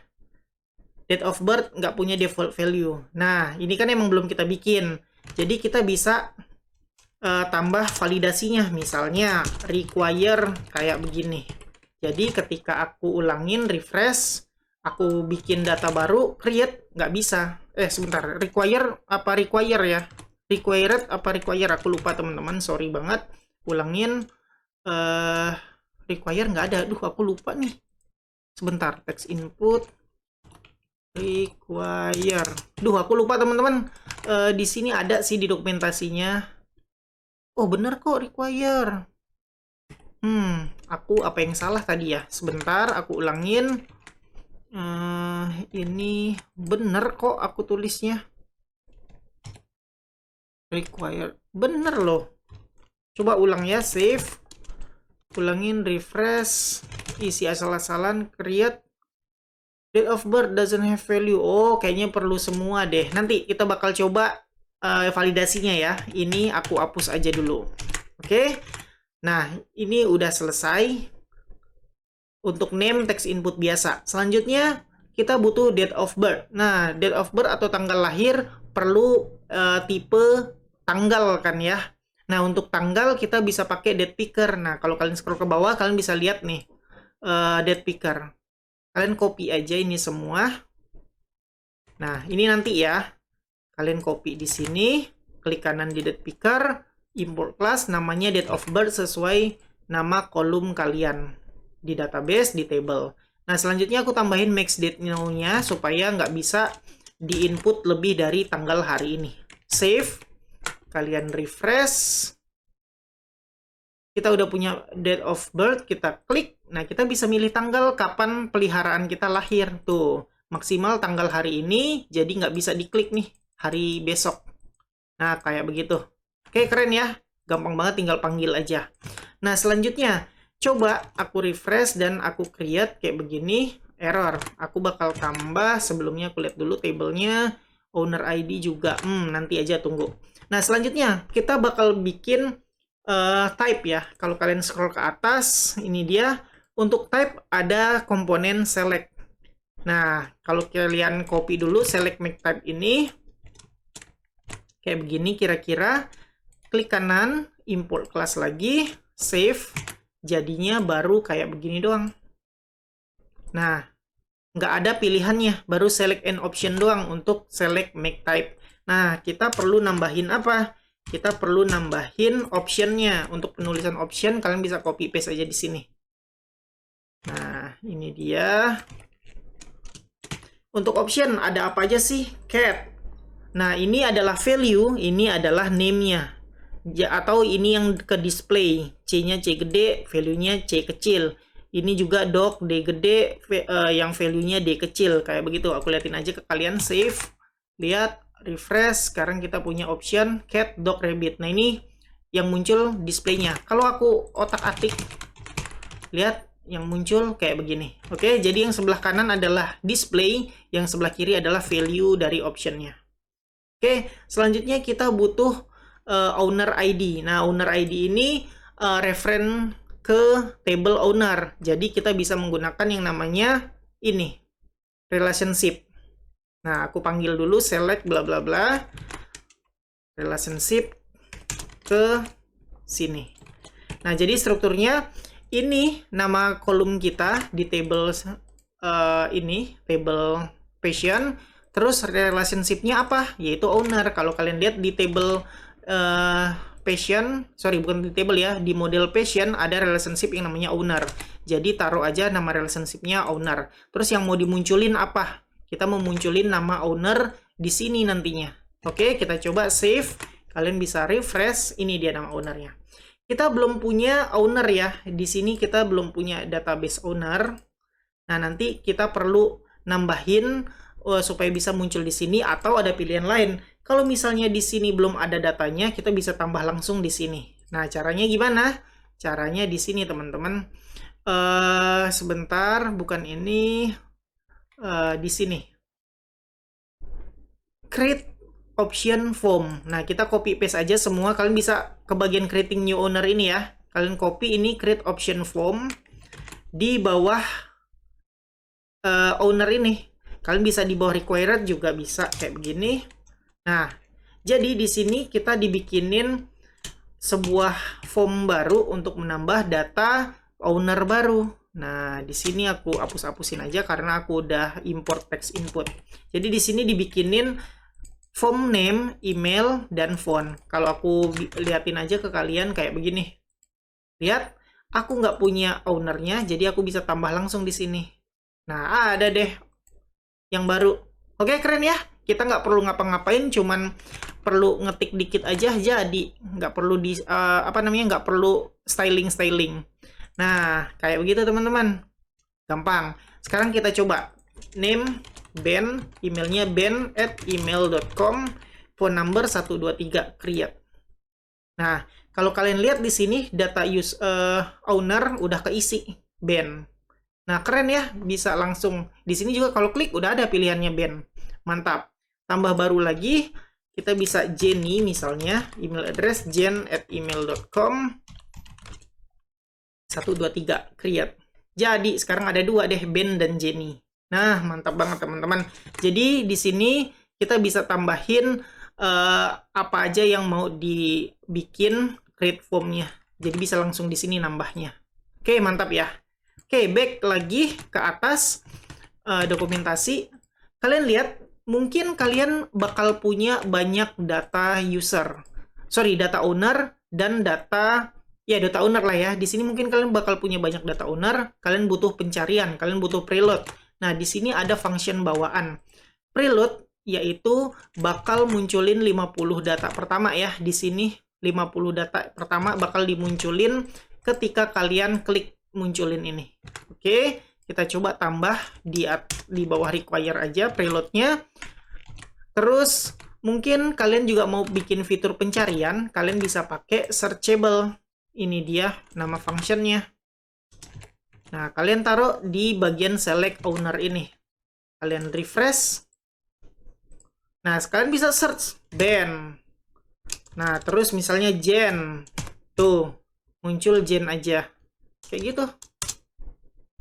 Date of birth nggak punya default value. Nah, ini kan emang belum kita bikin. Jadi kita bisa tambah validasinya, misalnya require kayak begini. Jadi ketika aku ulangin refresh, aku bikin data baru, create nggak bisa. Sebentar, require apa require ya? Required apa require? Aku lupa teman-teman, sorry banget. Ulangin, require nggak ada. Aduh, aku lupa nih. Sebentar, text input require. Duh, aku lupa teman-teman. Di sini ada sih di dokumentasinya. Oh, bener kok require. Aku apa yang salah tadi ya? Sebentar, aku ulangin. Ini bener kok aku tulisnya. Required. Bener loh. Coba ulang ya, save. Ulangin, refresh. Isi asal-asalan, create. Date of birth doesn't have value. Oh, kayaknya perlu semua deh. Nanti kita bakal coba validasinya ya. Ini aku hapus aja dulu. Oke. Nah, ini udah selesai. Untuk name text input biasa. Selanjutnya, kita butuh date of birth. Nah, date of birth atau tanggal lahir perlu tipe tanggal kan ya. Nah, untuk tanggal kita bisa pakai date picker. Nah, kalau kalian scroll ke bawah, kalian bisa lihat nih date picker. Kalian copy aja ini semua. Nah, ini nanti ya. Kalian copy di sini, klik kanan di date picker, import class, namanya date of birth sesuai nama kolom kalian di database, di table. Nah, selanjutnya aku tambahin max date now-nya supaya nggak bisa di-input lebih dari tanggal hari ini. Save. Kalian refresh. Kita udah punya date of birth, kita klik. Nah, kita bisa milih tanggal kapan peliharaan kita lahir. Tuh, maksimal tanggal hari ini, jadi nggak bisa diklik nih, hari besok. Nah, kayak begitu. Oke, keren ya. Gampang banget, tinggal panggil aja. Nah, selanjutnya, coba aku refresh dan aku create kayak begini. Error. Aku bakal tambah, sebelumnya aku lihat dulu tabelnya. Owner ID juga. Nanti aja, tunggu. Nah, selanjutnya, kita bakal bikin type ya. Kalau kalian scroll ke atas, ini dia. Untuk type ada komponen select. Nah, kalau kalian copy dulu select make type ini, kayak begini kira-kira. Klik kanan, import class lagi, save. Jadinya baru kayak begini doang. Nah, nggak ada pilihannya, baru select an option doang untuk select make type. Nah, kita perlu nambahin apa? Kita perlu nambahin optionnya. Untuk penulisan option, kalian bisa copy paste aja di sini. Nah, ini dia. Untuk option, ada apa aja sih? Cat. Nah, ini adalah value, ini adalah name-nya. Atau ini yang ke display. C-nya C gede, value-nya C kecil. Ini juga dog, D gede, yang value-nya D kecil. Kayak begitu, aku liatin aja ke kalian. Save. Lihat. Refresh, sekarang kita punya option cat, dog, rabbit. Nah, ini yang muncul displaynya. Kalau aku otak-atik, lihat yang muncul kayak begini. Oke, jadi yang sebelah kanan adalah display, yang sebelah kiri adalah value dari optionnya. Oke, selanjutnya kita butuh owner ID. Nah, owner ID ini referen ke table owner. Jadi kita bisa menggunakan yang namanya ini, relationship. Nah, aku panggil dulu select bla bla bla relationship ke sini. Nah, jadi strukturnya ini nama kolom kita di table ini, table patient. Terus relationship-nya apa? Yaitu owner. Kalau kalian lihat di table patient, sorry bukan di table ya, di model patient ada relationship yang namanya owner. Jadi taruh aja nama relationship-nya owner. Terus yang mau dimunculin apa? Kita mau munculin nama owner di sini nantinya. Oke, kita coba save. Kalian bisa refresh. Ini dia nama ownernya. Kita belum punya owner ya. Di sini kita belum punya database owner. Nah, nanti kita perlu nambahin supaya bisa muncul di sini, atau ada pilihan lain. Kalau misalnya di sini belum ada datanya, kita bisa tambah langsung di sini. Nah, caranya gimana? Caranya di sini, teman-teman. Sebentar, bukan ini. Di sini create option form. Nah, kita copy paste aja semua. Kalian bisa ke bagian creating new owner ini ya. Kalian copy ini create option form di bawah owner ini. Kalian bisa di bawah required juga bisa kayak begini. Nah, jadi di sini kita dibikinin sebuah form baru untuk menambah data owner baru. Nah, di sini aku hapus-hapusin aja karena aku udah import text input. Jadi di sini dibikinin form name, email, dan phone. Kalau aku liatin aja ke kalian kayak begini. Lihat, aku nggak punya ownernya, jadi aku bisa tambah langsung di sini. Nah, ada deh yang baru. Oke, keren ya. Kita nggak perlu ngapa-ngapain, cuman perlu ngetik dikit aja jadi. Nggak perlu di nggak perlu styling. Nah, kayak begitu teman-teman. Gampang. Sekarang kita coba. name Ben, emailnya ben@email.com, phone number 123, create. Nah, kalau kalian lihat di sini data owner udah keisi Ben. Nah, keren ya, bisa langsung di sini juga kalau klik udah ada pilihannya Ben. Mantap. Tambah baru lagi, kita bisa Jenny misalnya, email address jen@email.com 123, create. Jadi sekarang ada dua deh, Ben dan Jenny. Nah, mantap banget teman-teman. Jadi di sini kita bisa tambahin apa aja yang mau dibikin create formnya. Jadi bisa langsung di sini nambahnya. Oke, mantap ya. Oke, back lagi ke atas dokumentasi. Kalian lihat, mungkin kalian bakal punya banyak data user. Sorry, data owner dan data owner lah ya. Di sini mungkin kalian bakal punya banyak data owner, kalian butuh pencarian, kalian butuh preload. Nah, di sini ada function bawaan. Preload yaitu bakal munculin 50 data pertama ya. Di sini 50 data pertama bakal dimunculin ketika kalian klik munculin ini. Oke, kita coba tambah di bawah require aja preloadnya. Terus mungkin kalian juga mau bikin fitur pencarian, kalian bisa pakai searchable. Ini dia nama functionnya. Nah, kalian taruh di bagian select owner ini. Kalian refresh. Nah, kalian bisa search Ben. Nah, terus misalnya Jen. Tuh, muncul Jen aja. Kayak gitu.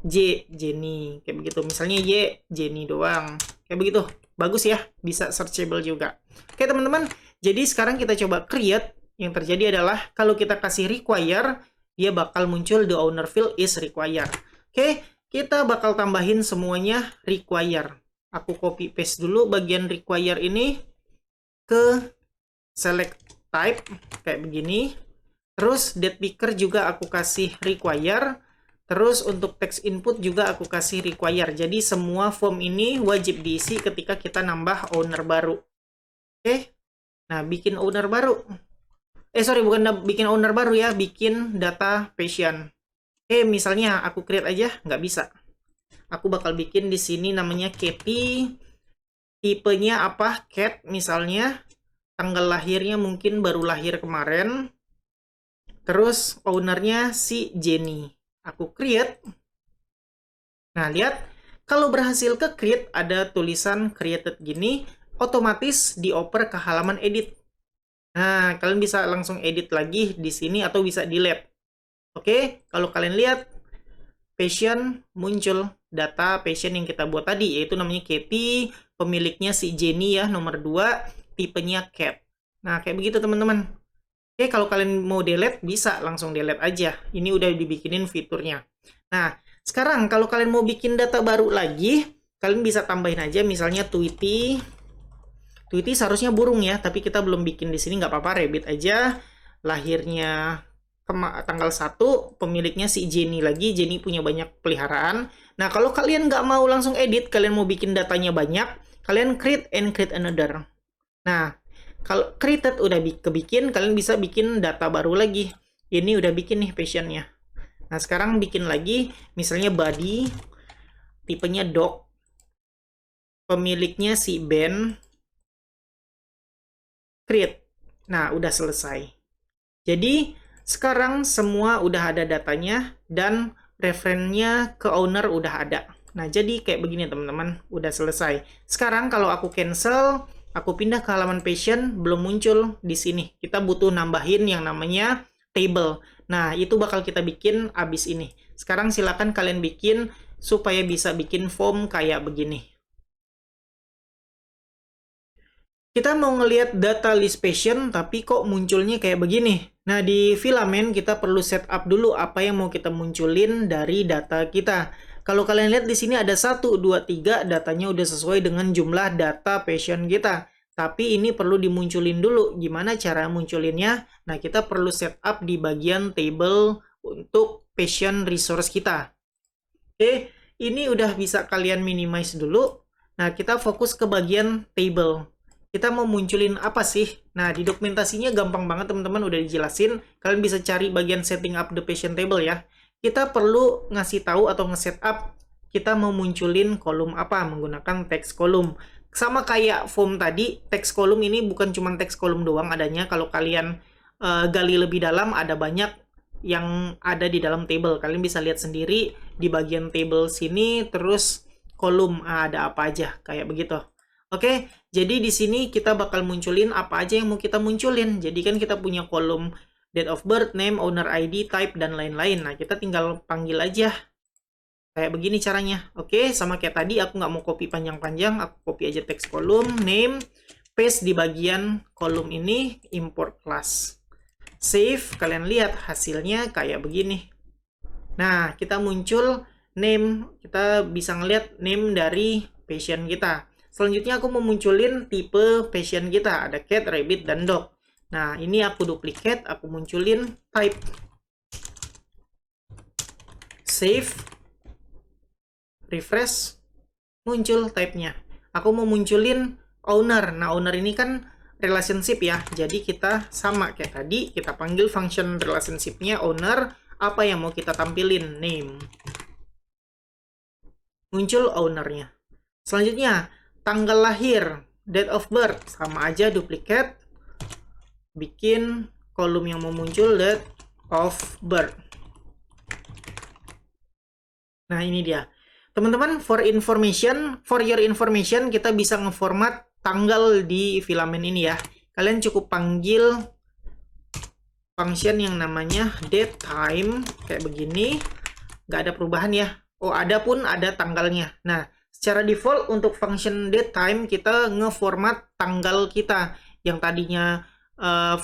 J, Jenny. Kayak begitu. Misalnya Y, Jenny doang. Kayak begitu. Bagus ya. Bisa searchable juga. Oke, teman-teman. Jadi sekarang kita coba create. Yang terjadi adalah kalau kita kasih require, dia bakal muncul the owner field is required. Oke, kita bakal tambahin semuanya require. Aku copy paste dulu bagian require ini ke select type kayak begini. Terus date picker juga aku kasih require. Terus untuk text input juga aku kasih require. Jadi semua form ini wajib diisi ketika kita nambah owner baru. Oke. Nah, bikin owner baru. Sorry, bukan bikin owner baru ya, bikin data patient. Misalnya aku create aja, nggak bisa. Aku bakal bikin di sini namanya Katie, tipenya apa, cat misalnya, tanggal lahirnya mungkin baru lahir kemarin, terus ownernya si Jenny. Aku create. Nah, lihat, kalau berhasil ke create, ada tulisan created gini, otomatis dioper ke halaman edit. Nah, kalian bisa langsung edit lagi di sini atau bisa delete. Oke, kalau kalian lihat, patient muncul data patient yang kita buat tadi, yaitu namanya Katie, pemiliknya si Jenny ya, nomor 2, tipenya cat. Nah, kayak begitu teman-teman. Oke, kalau kalian mau delete, bisa langsung delete aja. Ini udah dibikinin fiturnya. Nah, sekarang kalau kalian mau bikin data baru lagi, kalian bisa tambahin aja misalnya Tweety. Tweety seharusnya burung ya, tapi kita belum bikin di sini, nggak apa-apa, rabbit aja. Lahirnya tanggal 1, pemiliknya si Jenny lagi. Jenny punya banyak peliharaan. Nah, kalau kalian nggak mau langsung edit, kalian mau bikin datanya banyak, kalian create and create another. Nah, kalau created udah kebikin, kalian bisa bikin data baru lagi. Ini udah bikin nih patientnya. Nah, sekarang bikin lagi, misalnya body, tipenya dog, pemiliknya si Ben, create. Nah, udah selesai. Jadi, sekarang semua udah ada datanya dan referensinya ke owner udah ada. Nah, jadi kayak begini teman-teman, udah selesai. Sekarang kalau aku cancel, aku pindah ke halaman patient, belum muncul di sini. Kita butuh nambahin yang namanya table. Nah, itu bakal kita bikin abis ini. Sekarang silakan kalian bikin supaya bisa bikin form kayak begini. Kita mau ngelihat data list patient, tapi kok munculnya kayak begini. Nah, di filament kita perlu setup dulu apa yang mau kita munculin dari data kita. Kalau kalian lihat di sini ada 1, 2, 3, datanya udah sesuai dengan jumlah data patient kita. Tapi ini perlu dimunculin dulu. Gimana cara munculinnya? Nah, kita perlu setup di bagian table untuk patient resource kita. Oke, ini udah bisa kalian minimize dulu. Nah, kita fokus ke bagian table. Kita mau munculin apa sih? Nah, di dokumentasinya gampang banget teman-teman, udah dijelasin. Kalian bisa cari bagian setting up the patient table ya. Kita perlu ngasih tahu atau nge-setup kita mau munculin kolom apa menggunakan text column. Sama kayak form tadi, text column ini bukan cuma text column doang adanya. Kalau kalian gali lebih dalam, ada banyak yang ada di dalam table. Kalian bisa lihat sendiri di bagian table sini, terus kolom ada apa aja, kayak begitu. Oke, jadi di sini kita bakal munculin apa aja yang mau kita munculin. Jadi kan kita punya kolom date of birth, name, owner ID, type, dan lain-lain. Nah, kita tinggal panggil aja. Kayak begini caranya. Oke, sama kayak tadi aku nggak mau copy panjang-panjang. Aku copy aja text column, name, paste di bagian kolom ini, import class. Save, kalian lihat hasilnya kayak begini. Nah, kita muncul name, kita bisa ngeliat name dari passion kita. Selanjutnya aku mau munculin tipe passion kita. Ada cat, rabbit, dan dog. Nah, ini aku duplicate, aku munculin type. Save. Refresh, muncul type-nya. Aku mau munculin owner. Nah, owner ini kan relationship ya. Jadi kita sama kayak tadi, kita panggil function relationship-nya owner. Apa yang mau kita tampilin? Name. Muncul owner-nya. Selanjutnya, tanggal lahir, date of birth. Sama aja, duplicate. Bikin kolom yang mau muncul, date of birth. Nah, ini dia. Teman-teman, for your information, kita bisa ngeformat tanggal di filamen ini ya. Kalian cukup panggil function yang namanya datetime, kayak begini. Nggak ada perubahan ya. Oh, ada pun ada tanggalnya. Nah, secara default untuk function datetime, kita ngeformat tanggal kita. Yang tadinya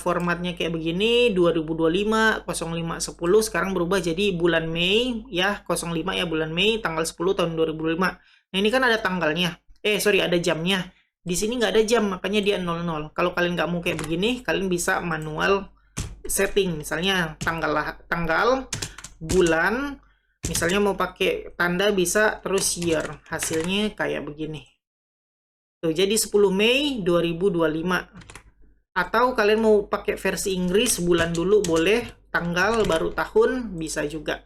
formatnya kayak begini, 2025 0510, sekarang berubah jadi bulan Mei ya, 05 ya, bulan Mei tanggal 10 tahun 2025. Nah, ini kan ada tanggalnya. Sorry, ada jamnya. Di sini nggak ada jam, makanya dia 00. Kalau kalian nggak mau kayak begini, kalian bisa manual setting. Misalnya tanggal, bulan, misalnya mau pakai tanda bisa, terus year. Hasilnya kayak begini. Tuh, jadi 10 Mei 2025. Atau kalian mau pakai versi Inggris, bulan dulu boleh, tanggal baru tahun bisa juga.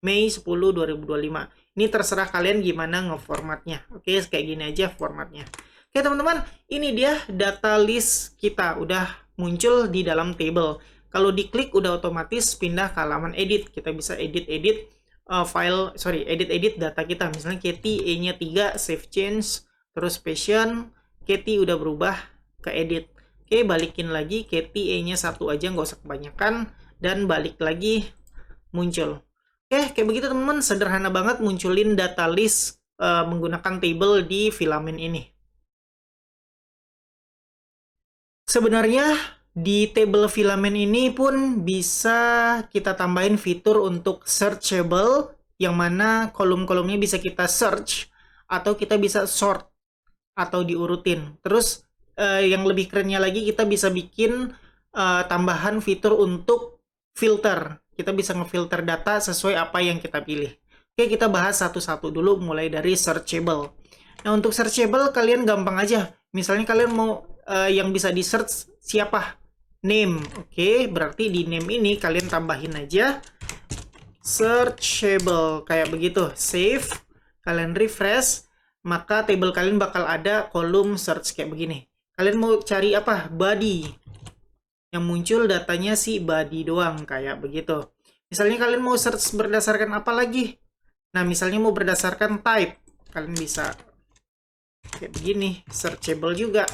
Mei 10 2025. Ini terserah kalian gimana ngeformatnya. Oke, kayak gini aja formatnya. Oke, teman-teman, ini dia data list kita udah muncul di dalam table. Kalau diklik udah otomatis pindah ke halaman edit. Kita bisa edit data kita. Misalnya Katie E-nya 3, save change, terus passion, Katie udah berubah ke edit. Oke, balikin lagi, Katie E-nya 1 aja, nggak usah kebanyakan, dan balik lagi, muncul. Oke, kayak begitu teman-teman, sederhana banget munculin data list menggunakan table di filamen ini. Sebenarnya, di table filamen ini pun bisa kita tambahin fitur untuk searchable, yang mana kolom-kolomnya bisa kita search, atau kita bisa sort, atau diurutin. Terus, yang lebih kerennya lagi, kita bisa bikin tambahan fitur untuk filter. Kita bisa ngefilter data sesuai apa yang kita pilih. Oke, kita bahas satu-satu dulu, mulai dari searchable. Nah, untuk searchable, kalian gampang aja. Misalnya kalian mau yang bisa di-search siapa? Name. Oke, berarti di name ini kalian tambahin aja searchable. Kayak begitu. Save. Kalian refresh. Maka table kalian bakal ada kolom search kayak begini. Kalian mau cari apa? Body. Yang muncul datanya si body doang. Kayak begitu. Misalnya kalian mau search berdasarkan apa lagi? Nah, misalnya mau berdasarkan type. Kalian bisa kayak begini. Searchable juga.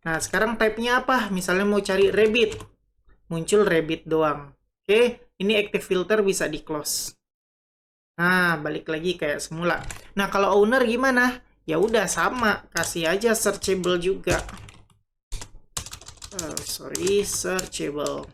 Nah, sekarang type-nya apa? Misalnya mau cari rabbit. Muncul rabbit doang. Oke, ini active filter bisa di-close. Nah, balik lagi kayak semula. Nah, kalau owner gimana? Ya udah sama, kasih aja searchable juga. Searchable.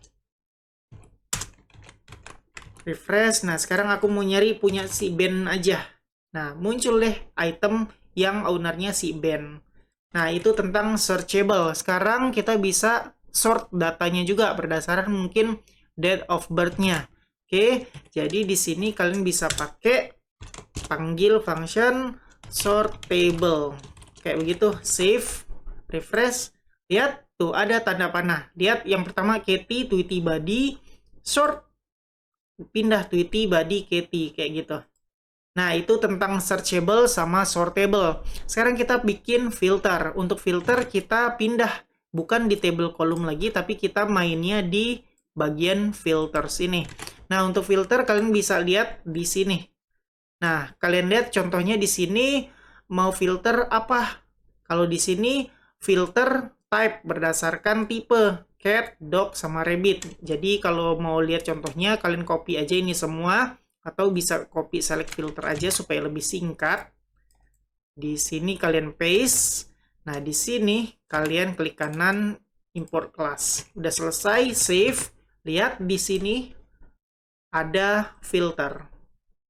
Refresh. Nah, sekarang aku mau nyari punya si Ben aja. Nah, muncul deh item yang ownernya si Ben. Nah, itu tentang searchable. Sekarang kita bisa sort datanya juga berdasarkan mungkin date of birth-nya. Oke, jadi di sini kalian bisa pakai panggil function sortable. Kayak begitu, save, refresh. Lihat, tuh ada tanda panah. Lihat yang pertama Katie, Tweety, Body, sort, pindah Tweety, Body, Katie, kayak gitu. Nah, itu tentang searchable sama sortable. Sekarang kita bikin filter. Untuk filter kita pindah, bukan di table kolom lagi, tapi kita mainnya di bagian filters ini. Nah, untuk filter kalian bisa lihat di sini. Nah, kalian lihat contohnya di sini mau filter apa? Kalau di sini filter type berdasarkan tipe cat, dog, sama rabbit. Jadi kalau mau lihat contohnya kalian copy aja ini semua atau bisa copy select filter aja supaya lebih singkat. Di sini kalian paste. Nah, di sini kalian klik kanan import class. Udah selesai, save. Lihat di sini ada filter.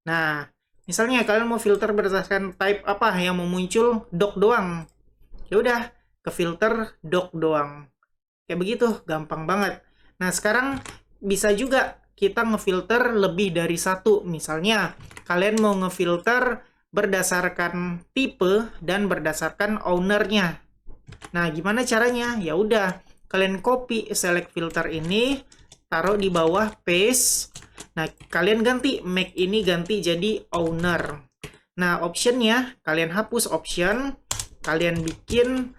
Nah, misalnya kalian mau filter berdasarkan type apa yang mau muncul dog doang. Ya udah, ke filter dog doang. Kayak begitu, gampang banget. Nah, sekarang bisa juga kita ngefilter lebih dari satu. Misalnya, kalian mau ngefilter berdasarkan tipe dan berdasarkan ownernya. Nah, gimana caranya? Ya udah, kalian copy select filter ini, taruh di bawah paste. Nah, kalian ganti make ini ganti jadi owner. Nah, optionnya kalian hapus option, kalian bikin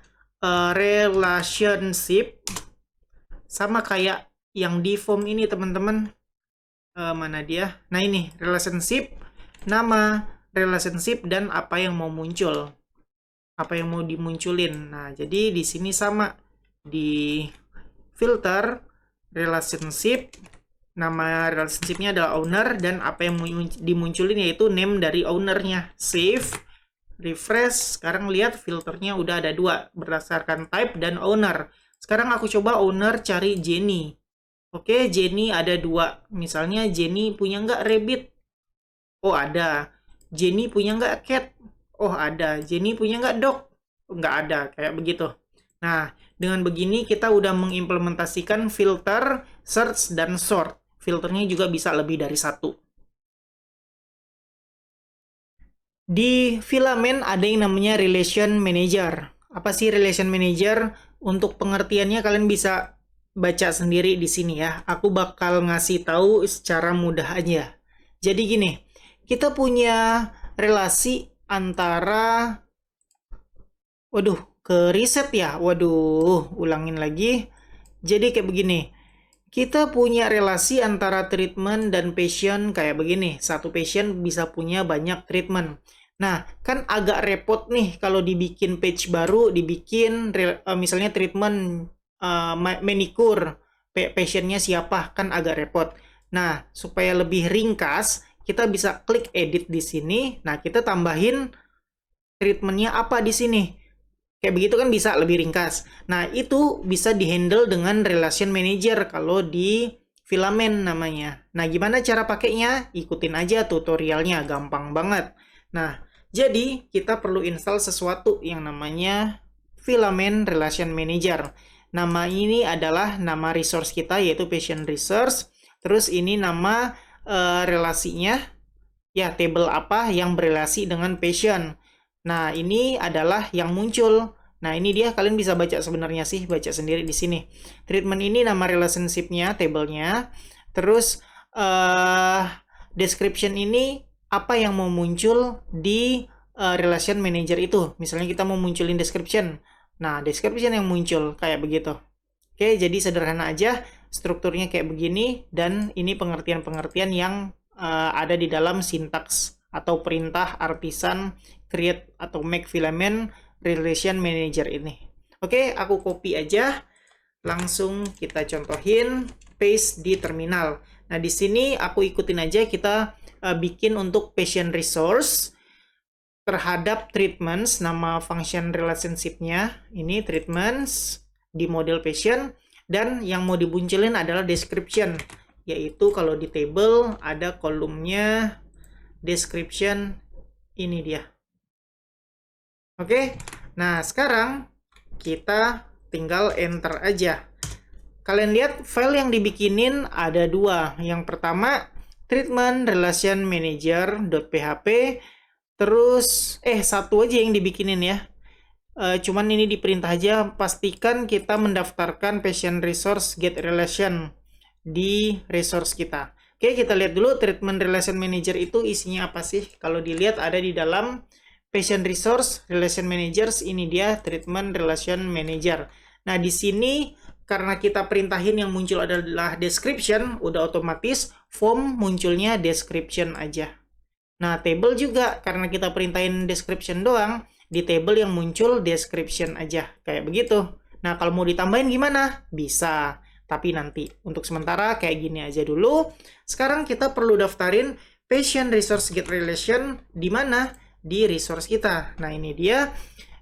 relationship sama kayak yang di form ini teman-teman. Mana dia? Nah ini relationship, nama relationship dan apa yang mau muncul, apa yang mau dimunculin. Nah jadi di sini sama di filter relationship, nama relationshipnya adalah owner dan apa yang mau dimunculin yaitu name dari ownernya. Save, refresh. Sekarang lihat filternya udah ada dua berdasarkan type dan owner. Sekarang aku coba owner cari Jenny. Oke, Jenny ada dua. Misalnya Jenny punya nggak rabbit? Oh ada. Jenny punya nggak cat? Oh ada. Jenny punya nggak dog? Nggak ada. Kayak begitu. Nah, dengan begini kita udah mengimplementasikan filter, search, dan sort. Filternya juga bisa lebih dari satu. Di Filament ada yang namanya Relation Manager. Apa sih Relation Manager? Untuk pengertiannya kalian bisa baca sendiri di sini ya. Aku bakal ngasih tahu secara mudah aja. Jadi gini, kita punya relasi antara, waduh, ke riset ya. Waduh, ulangin lagi. Jadi kayak begini. Kita punya relasi antara treatment dan patient kayak begini. Satu patient bisa punya banyak treatment. Nah, kan agak repot nih kalau dibikin page baru, dibikin misalnya treatment manicure, patientnya siapa, kan agak repot. Nah, supaya lebih ringkas, kita bisa klik edit di sini. Nah, kita tambahin treatmentnya apa di sini. Kayak begitu kan bisa lebih ringkas. Nah, itu bisa dihandle dengan Relation Manager kalau di Filament namanya. Nah, gimana cara pakainya? Ikutin aja tutorialnya, gampang banget. Nah, jadi kita perlu install sesuatu yang namanya Filament Relation Manager. Nama ini adalah nama resource kita, yaitu Patient Resource. Terus ini nama relasinya, ya table apa yang berelasi dengan patient. Nah, ini adalah yang muncul. Nah, ini dia, kalian bisa baca sebenarnya sih, baca sendiri di sini. Treatment ini nama relationship-nya, table-nya. Terus description ini apa yang mau muncul di relation manager itu. Misalnya kita mau munculin description. Nah, description yang muncul kayak begitu. Oke, jadi sederhana aja, strukturnya kayak begini dan ini pengertian-pengertian yang ada di dalam sintaks atau perintah artisan create atau make filament relation manager ini. Oke, aku copy aja. Langsung kita contohin, paste di terminal. Nah, di sini aku ikutin aja, kita bikin untuk patient resource terhadap treatments, nama function relationship-nya. Ini treatments di model patient. Dan yang mau dimunculin adalah description. Yaitu kalau di table ada kolomnya description, ini dia. Oke, nah sekarang kita tinggal enter aja. Kalian lihat file yang dibikinin ada dua. Yang pertama treatment relation manager.php, terus satu aja yang dibikinin ya. Cuman ini diperintah aja, pastikan kita mendaftarkan patient resource get relation di resource kita. Oke, kita lihat dulu treatment relation manager itu isinya apa sih. Kalau dilihat ada di dalam patient resource relation managers, ini dia treatment relation manager. Nah, di sini karena kita perintahin yang muncul adalah description, udah otomatis form munculnya description aja. Nah, table juga karena kita perintahin description doang, di table yang muncul description aja, kayak begitu. Nah, kalau mau ditambahin gimana? Bisa, tapi nanti. Untuk sementara kayak gini aja dulu. Sekarang kita perlu daftarin patient resource get relation di mana? Di resource kita. Nah, ini dia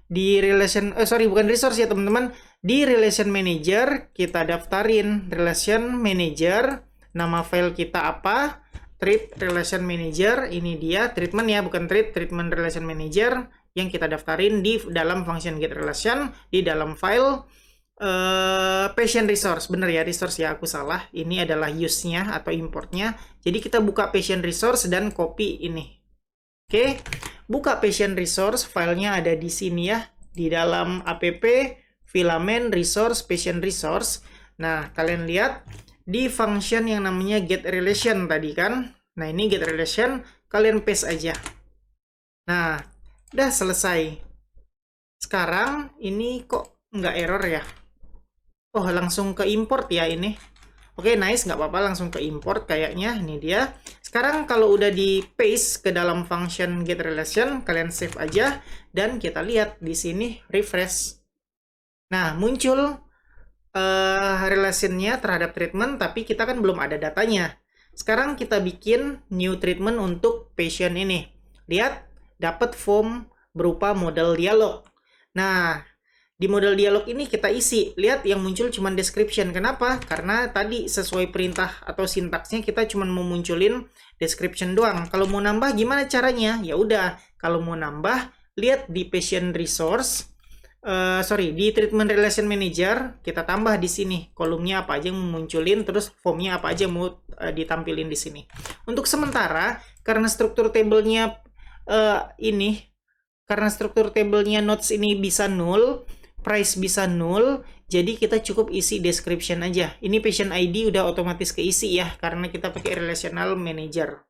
di relation bukan resource ya, teman-teman. Di relation manager kita daftarin relation manager, nama file kita apa? Treat relation manager, ini dia treatment ya, bukan treatment relation manager yang kita daftarin di dalam function get relation di dalam file patient resource. Bener ya, resource ya, aku salah. Ini adalah use-nya atau importnya. Jadi kita buka patient resource dan copy ini. Oke, buka patient resource, filenya ada di sini ya, di dalam app filament resource patient resource. Nah, kalian lihat di function yang namanya get relation tadi kan. Nah, ini get relation, kalian paste aja. Nah, udah selesai. Sekarang ini kok nggak error ya? Oh, langsung ke import ya ini. Oke, nice, nggak apa-apa, langsung ke import kayaknya. Ini dia. Sekarang kalau udah di paste ke dalam function get relation, kalian save aja. Dan kita lihat di sini, refresh. Nah, muncul relationnya terhadap treatment, tapi kita kan belum ada datanya. Sekarang kita bikin new treatment untuk patient ini. Lihat, dapat form berupa model dialog. Nah, di model dialog ini kita isi. Lihat yang muncul cuma description. Kenapa? Karena tadi sesuai perintah atau sintaksnya kita cuma mau munculin description doang. Kalau mau nambah gimana caranya? Ya udah, kalau mau nambah, lihat di patient resource. Di treatment relation manager kita tambah di sini kolomnya apa aja yang munculin, terus formnya apa aja yang mau ditampilin di sini. Untuk sementara karena struktur tablenya notes ini bisa null, price bisa null, jadi kita cukup isi description aja. Ini patient ID udah otomatis keisi ya karena kita pakai relational manager.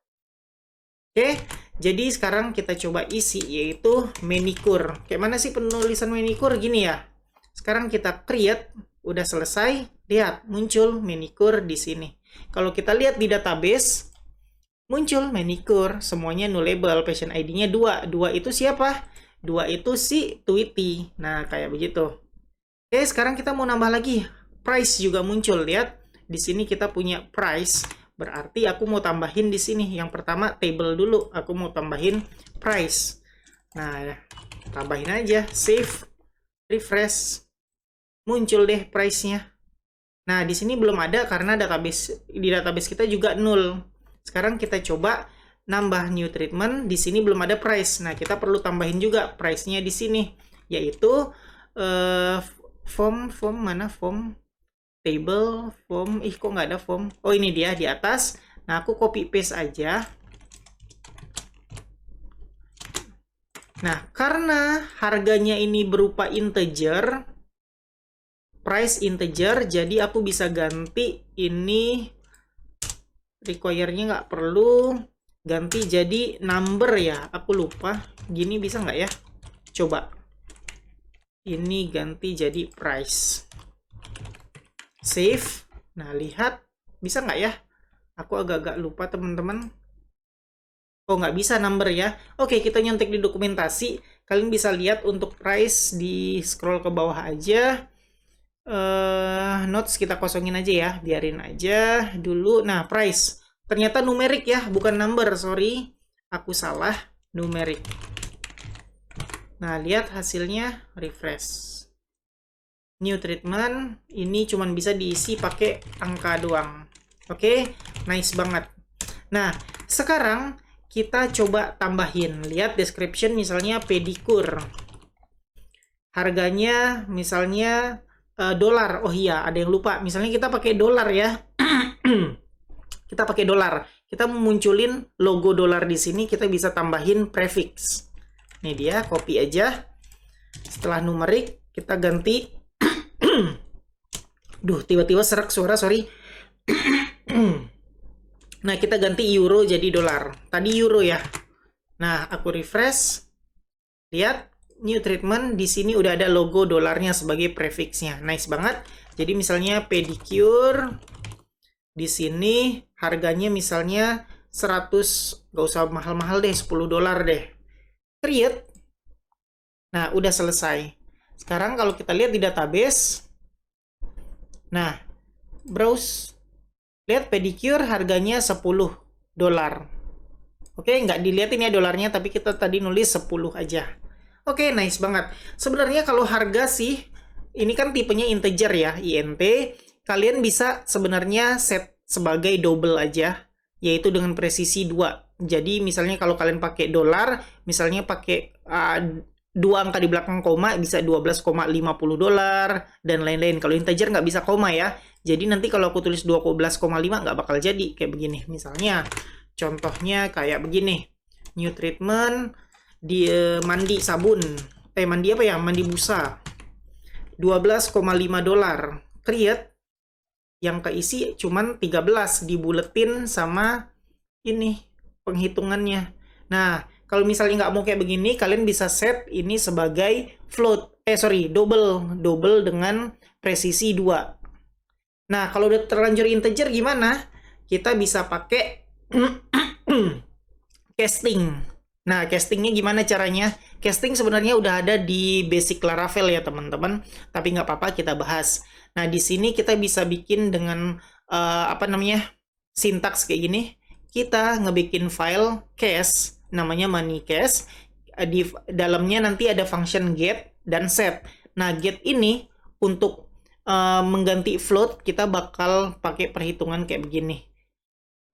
Oke, jadi sekarang kita coba isi, yaitu manicure. Kayak mana sih penulisan manicure? Gini ya. Sekarang kita create, udah selesai. Lihat, muncul manicure di sini. Kalau kita lihat di database, muncul manicure. Semuanya nullable, patient ID-nya 2. 2 itu siapa? 2 itu si Tweety. Nah, kayak begitu. Oke, sekarang kita mau nambah lagi. Price juga muncul. Lihat, di sini kita punya price. Berarti aku mau tambahin di sini. Yang pertama table dulu. Aku mau tambahin price. Nah, tambahin aja. Save. Refresh. Muncul deh price-nya. Nah, di sini belum ada karena di database kita juga null. Sekarang kita coba nambah new treatment. Di sini belum ada price. Nah, kita perlu tambahin juga price-nya di sini. Yaitu form mana form? Table, form, kok nggak ada form? Oh, ini dia di atas. Nah, aku copy paste aja. Nah, karena harganya ini berupa integer, price integer, jadi aku bisa ganti ini, require-nya nggak perlu, ganti jadi number ya. Aku lupa, gini bisa nggak ya? Coba. Ini ganti jadi price. Save. Nah, lihat. Bisa nggak ya? Aku agak-agak lupa, teman-teman. Oh, nggak bisa number ya. Oke, kita nyontek di dokumentasi. Kalian bisa lihat untuk price, di scroll ke bawah aja. Notes kita kosongin aja ya. Biarin aja dulu. Nah, price. Ternyata numerik ya, bukan number. Sorry. Aku salah. Numerik. Nah, lihat hasilnya. Refresh. New treatment, ini cuma bisa diisi pakai angka doang. Oke, nice banget. Nah, sekarang kita coba tambahin. Lihat description misalnya pedicure. Harganya misalnya dolar. Oh iya, ada yang lupa. Misalnya kita pakai dolar ya. Kita pakai dolar. Kita memunculin logo dolar di sini, kita bisa tambahin prefix. Ini dia, copy aja. Setelah numerik, kita ganti. Duh, tiba-tiba serak suara, sorry. Nah, kita ganti euro jadi dolar. Tadi euro ya. Nah, aku refresh. Lihat, new treatment. Di sini udah ada logo dolarnya sebagai prefixnya. Nice banget. Jadi misalnya pedicure. Di sini harganya misalnya 100, gak usah mahal-mahal deh, 10 dolar deh. Create. Nah, udah selesai. Sekarang kalau kita lihat di database. Nah, browse. Lihat pedicure harganya 10 dolar. Oke, nggak dilihatin ya dolarnya, tapi kita tadi nulis 10 aja. Oke, nice banget. Sebenarnya kalau harga sih, ini kan tipenya integer ya, INT. Kalian bisa sebenarnya set sebagai double aja, yaitu dengan presisi 2. Jadi misalnya kalau kalian pakai dolar, misalnya pakai 2 angka di belakang koma, bisa 12,50 dolar, dan lain-lain. Kalau integer nggak bisa koma ya. Jadi nanti kalau aku tulis 12,5 nggak bakal jadi kayak begini. Misalnya, contohnya kayak begini. New treatment di mandi sabun. Mandi apa ya? Mandi busa. 12,5 dolar. Create. Yang keisi cuman 13 dibuletin sama ini penghitungannya. Nah, kalau misalnya nggak mau kayak begini, kalian bisa set ini sebagai float. Double dengan presisi 2. Nah, kalau udah terlanjur integer gimana? Kita bisa pakai casting. Nah, castingnya gimana caranya? Casting sebenarnya udah ada di basic Laravel ya, teman-teman. Tapi nggak apa-apa, kita bahas. Nah, di sini kita bisa bikin dengan, sintaks kayak gini. Kita ngebikin file cast, namanya money cast. Di dalamnya nanti ada function get dan set. Nah, get ini untuk mengganti float, kita bakal pakai perhitungan kayak begini.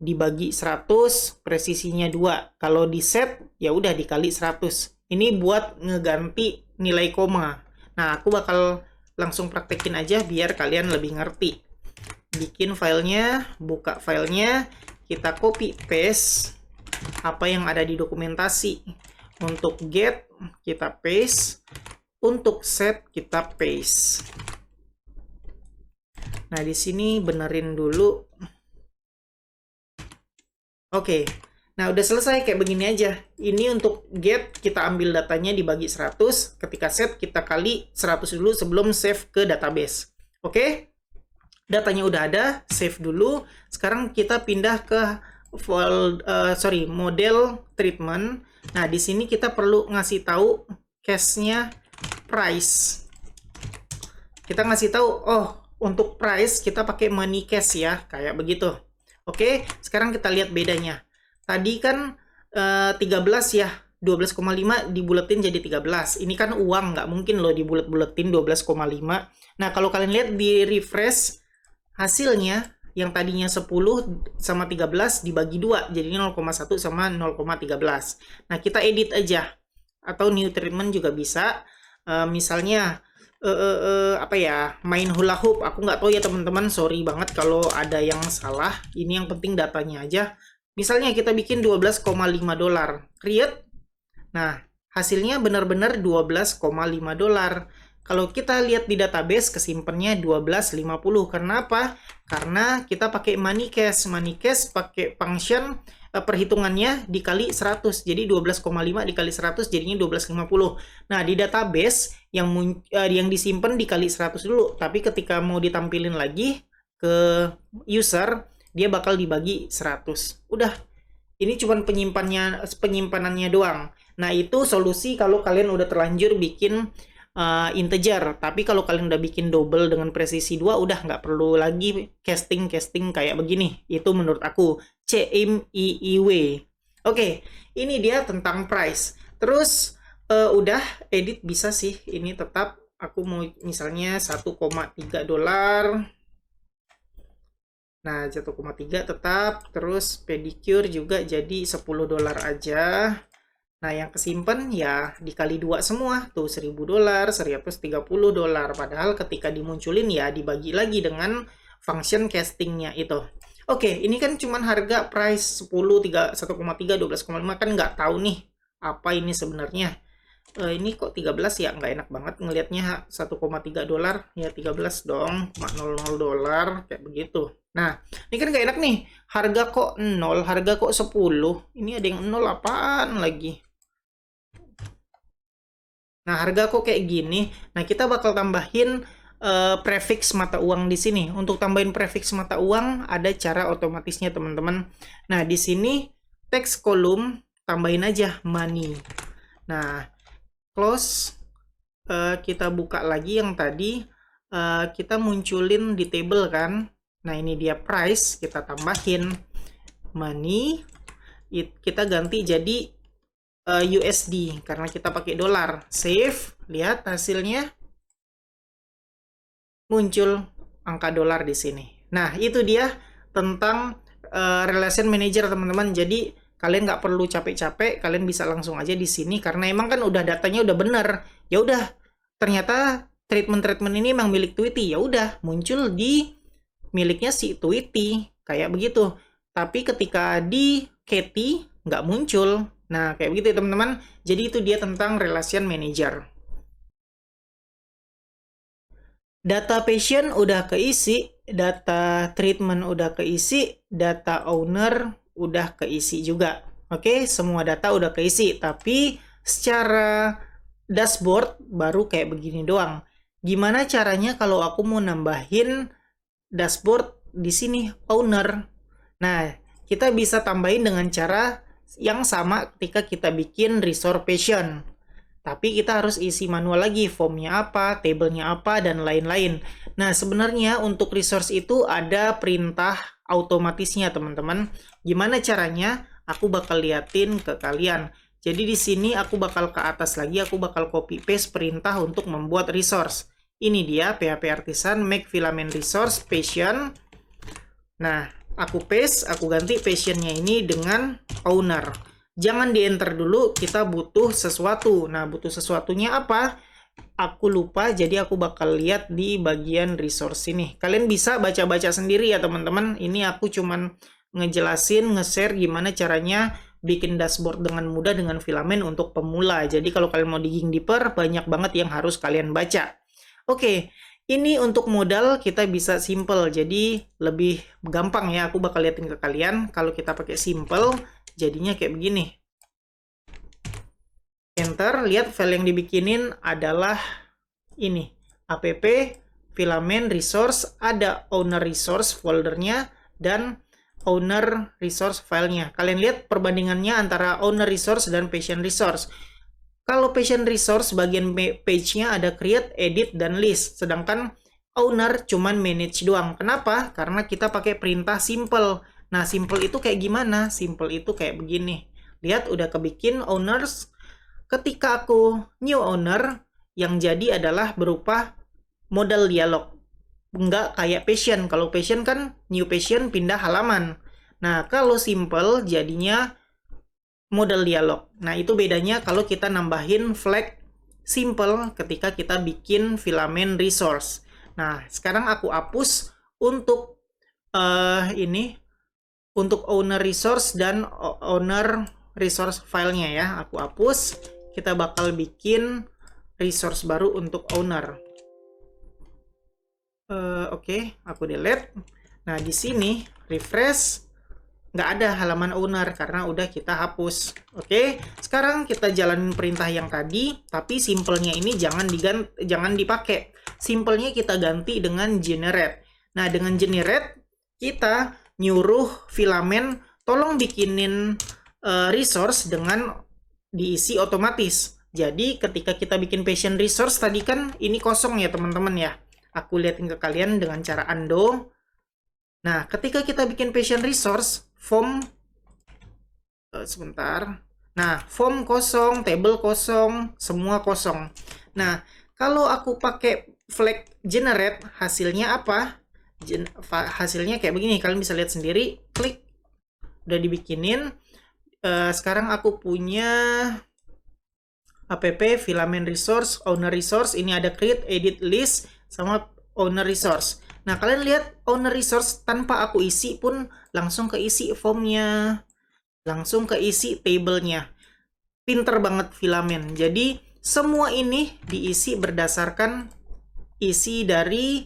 Dibagi 100, presisinya 2. Kalau di set, ya udah dikali 100. Ini buat ngeganti nilai koma. Nah, aku bakal langsung praktekin aja biar kalian lebih ngerti. Bikin filenya, buka filenya, kita copy paste apa yang ada di dokumentasi. Untuk get, kita paste. Untuk set, kita paste. Nah, di sini benerin dulu. Oke. Nah, udah selesai kayak begini aja. Ini untuk get, kita ambil datanya dibagi 100. Ketika set, kita kali 100 dulu sebelum save ke database. Oke? Datanya udah ada, save dulu. Sekarang kita pindah ke model treatment. Nah, di sini kita perlu ngasih tahu case-nya price. Kita ngasih tahu, untuk price kita pakai money cash ya, kayak begitu. Oke, sekarang kita lihat bedanya. Tadi kan 13 ya, 12,5 dibuletin jadi 13. Ini kan uang, nggak mungkin loh dibulet-buletin 12,5. Nah, kalau kalian lihat di refresh, hasilnya yang tadinya 10 sama 13 dibagi 2, jadinya 0,1 sama 0,13. Nah, kita edit aja. Atau new treatment juga bisa. Misalnya, main hula hoop. Aku nggak tahu ya teman-teman, sorry banget kalau ada yang salah. Ini yang penting datanya aja. Misalnya kita bikin 12,5 dolar. Create. Nah, hasilnya benar-benar 12,5 dolar. Kalau kita lihat di database, kesimpannya 12,50. Kenapa? Karena kita pakai money cash. Money cash pakai function perhitungannya dikali 100. Jadi 12,5 dikali 100 jadinya 12,50. Nah, di database yang disimpan dikali 100 dulu. Tapi ketika mau ditampilin lagi ke user, dia bakal dibagi 100. Udah. Ini cuma penyimpanannya doang. Nah, itu solusi kalau kalian udah terlanjur bikin integer. Tapi kalau kalian udah bikin double dengan presisi 2, udah nggak perlu lagi casting kayak begini. Itu menurut aku CMIIW. Oke, ini dia tentang price. Terus udah edit bisa sih. Ini tetap aku mau misalnya 1,3 dolar. Nah, 1,3 tetap. Terus pedicure juga jadi 10 dolar aja. Nah, yang kesimpan ya dikali 2 semua. Tuh 1000 dolar, 130 dolar. Padahal ketika dimunculin ya dibagi lagi dengan function castingnya itu. Oke, ini kan cuman harga price 1,3, 12,5 kan nggak tahu nih apa ini sebenarnya. Ini kok 13 ya, nggak enak banget ngelihatnya. 1,3 dolar ya, 13 dong, 0,00 dolar kayak begitu. Nah, ini kan nggak enak nih, harga kok 0, harga kok 10, ini ada yang 0 apaan lagi. Nah, harga kok kayak gini. Nah, kita bakal tambahin prefix mata uang di sini. Untuk tambahin prefix mata uang ada cara otomatisnya, teman-teman. Nah, di sini teks kolom tambahin aja money. Nah, close, kita buka lagi yang tadi, kita munculin di table kan. Nah, ini dia price, kita tambahin money, kita ganti jadi USD karena kita pakai dolar. Save, lihat hasilnya muncul angka dolar di sini. Nah, itu dia tentang relation manager, teman-teman. Jadi kalian nggak perlu capek-capek, kalian bisa langsung aja di sini karena emang kan udah datanya udah bener. Ya udah, ternyata treatment-treatment ini emang milik Tweety. Ya udah, muncul di miliknya si Tweety kayak begitu. Tapi ketika di Katie nggak muncul. Nah, kayak begitu ya, teman-teman. Jadi itu dia tentang relation manager. Data patient udah keisi, data treatment udah keisi, data owner udah keisi juga. Oke, semua data udah keisi, tapi secara dashboard baru kayak begini doang. Gimana caranya kalau aku mau nambahin dashboard di sini, owner? Nah, kita bisa tambahin dengan cara yang sama ketika kita bikin resource patient. Tapi kita harus isi manual lagi, formnya apa, tabelnya apa, dan lain-lain. Nah, sebenarnya untuk resource itu ada perintah otomatisnya, teman-teman. Gimana caranya? Aku bakal liatin ke kalian. Jadi di sini aku bakal ke atas lagi, aku bakal copy paste perintah untuk membuat resource. Ini dia PHP Artisan make filament resource patient. Nah, aku paste, aku ganti patientnya ini dengan owner. Jangan di enter dulu, kita butuh sesuatu. Nah, butuh sesuatunya apa? Aku lupa, jadi aku bakal lihat di bagian resource ini. Kalian bisa baca-baca sendiri ya, teman-teman. Ini aku cuman ngejelasin, nge-share gimana caranya bikin dashboard dengan mudah dengan filament untuk pemula. Jadi kalau kalian mau digging deeper, banyak banget yang harus kalian baca. Oke, ini untuk modal kita bisa simple, jadi lebih gampang ya. Aku bakal liatin ke kalian. Kalau kita pakai simple, jadinya kayak begini. Enter, lihat file yang dibikinin adalah ini. app filament resource, ada owner resource foldernya dan owner resource filenya. Kalian lihat perbandingannya antara owner resource dan patient resource. Kalau patient resource bagian page-nya ada create, edit, dan list. Sedangkan owner cuman manage doang. Kenapa? Karena kita pakai perintah simple. Nah, simple itu kayak gimana? Simple itu kayak begini. Lihat, udah kebikin owners. Ketika aku new owner, yang jadi adalah berupa modal dialog. Nggak kayak patient. Kalau patient kan new patient pindah halaman. Nah, kalau simple jadinya modal dialog. Nah, itu bedanya kalau kita nambahin flag simple ketika kita bikin filament resource. Nah, sekarang aku hapus untuk ini, untuk owner resource dan owner resource filenya ya. Aku hapus, kita bakal bikin resource baru untuk owner. Oke, aku delete. Nah, di sini refresh, nggak ada halaman owner karena udah kita hapus. Oke, sekarang kita jalanin perintah yang tadi, tapi simpelnya ini jangan dipakai. Simpelnya kita ganti dengan generate. Nah, dengan generate kita nyuruh filament tolong bikinin resource dengan diisi otomatis. Jadi ketika kita bikin patient resource tadi kan ini kosong ya, teman-teman ya. Aku liatin ke kalian dengan cara undo. Nah, ketika kita bikin patient resource, form sebentar. Nah, form kosong, table kosong, semua kosong. Nah, kalau aku pakai flag generate, hasilnya apa? Hasilnya kayak begini. Kalian bisa lihat sendiri. Klik, udah dibikinin. Sekarang aku punya app filament resource, owner resource. Ini ada create, edit, list, sama owner resource. Nah, kalian lihat owner resource tanpa aku isi pun langsung keisi formnya, langsung keisi tablenya. Pinter banget filament. Jadi Semua ini diisi berdasarkan isi dari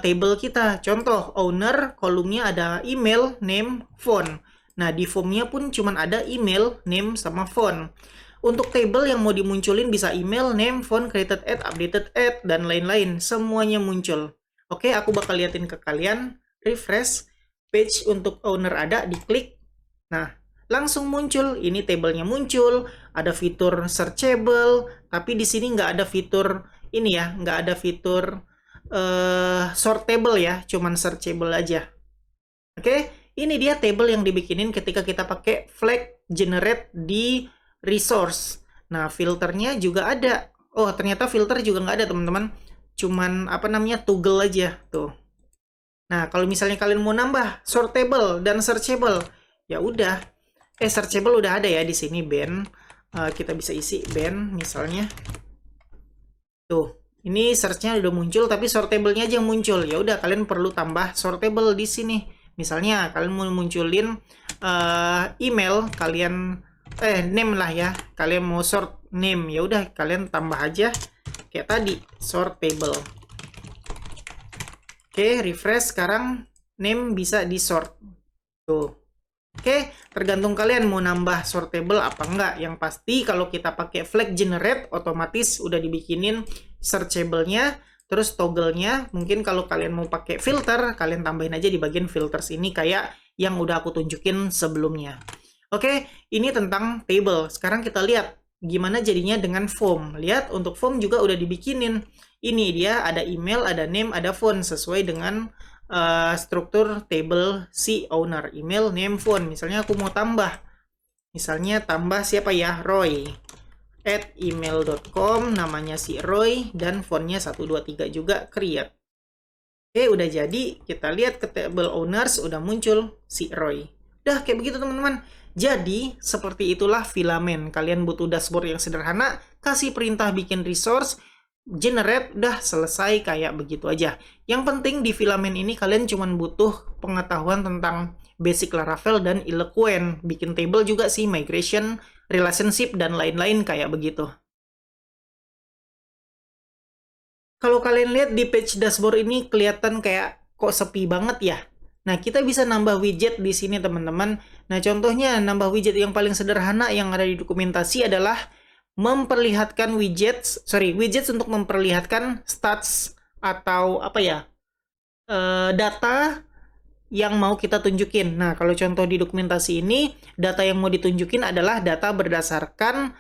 table kita. Contoh, owner, kolomnya ada email, name, phone. Nah, di formnya pun cuma ada email, name, sama phone. Untuk table yang mau dimunculin bisa email, name, phone, created at, updated at, dan lain-lain. Semuanya muncul. Oke, aku bakal liatin ke kalian. Refresh. Page untuk owner ada, diklik. Nah, langsung muncul. Ini tablenya muncul. Ada fitur searchable. Tapi di sini nggak ada fitur ini ya. Nggak ada fitur sortable ya. Cuman searchable aja. Oke, ini dia table yang dibikinin ketika kita pakai flag generate di resource. Nah, filternya juga ada. Oh, ternyata filter juga nggak ada, teman-teman. Cuman, apa namanya, toggle aja. Tuh. Nah, kalau misalnya kalian mau nambah sortable dan searchable, ya udah. Searchable udah ada ya di sini, band. Kita bisa isi band, misalnya. Tuh, ini search-nya udah muncul, tapi sortable-nya aja yang muncul. Ya udah, kalian perlu tambah sortable di sini. Misalnya kalian mau munculin email, kalian name lah ya. Kalian mau sort name, ya udah kalian tambah aja kayak tadi, sortable. Oke, refresh. Sekarang name bisa di sort. Tuh. Oke, tergantung kalian mau nambah sortable apa enggak. Yang pasti kalau kita pakai flag generate, otomatis udah dibikinin searchable-nya. Terus toggle-nya, mungkin kalau kalian mau pakai filter, kalian tambahin aja di bagian filters ini kayak yang udah aku tunjukin sebelumnya. Oke, ini tentang table. Sekarang kita lihat gimana jadinya dengan form. Lihat, untuk form juga udah dibikinin. Ini dia, ada email, ada name, ada phone, sesuai dengan struktur table si owner. Email, name, phone. Misalnya aku mau tambah. Misalnya tambah siapa ya? Roy. @email.com, namanya si Roy, dan fontnya 123 juga, create. Oke, udah jadi. Kita lihat ke table owners, udah muncul si Roy. Udah, kayak begitu teman-teman. Jadi, seperti itulah Filament. Kalian butuh dashboard yang sederhana, kasih perintah bikin resource, generate, udah selesai kayak begitu aja. Yang penting di Filament ini kalian cuma butuh pengetahuan tentang basic Laravel dan Eloquent. Bikin table juga sih, migration, relationship, dan lain-lain kayak begitu. Kalau kalian lihat di page dashboard ini kelihatan kayak kok sepi banget ya. Nah, kita bisa nambah widget di sini teman-teman. Nah, contohnya nambah widget yang paling sederhana yang ada di dokumentasi adalah memperlihatkan widgets untuk memperlihatkan stats atau apa ya, data yang mau kita tunjukin. Nah, kalau contoh di dokumentasi ini, data yang mau ditunjukin adalah data berdasarkan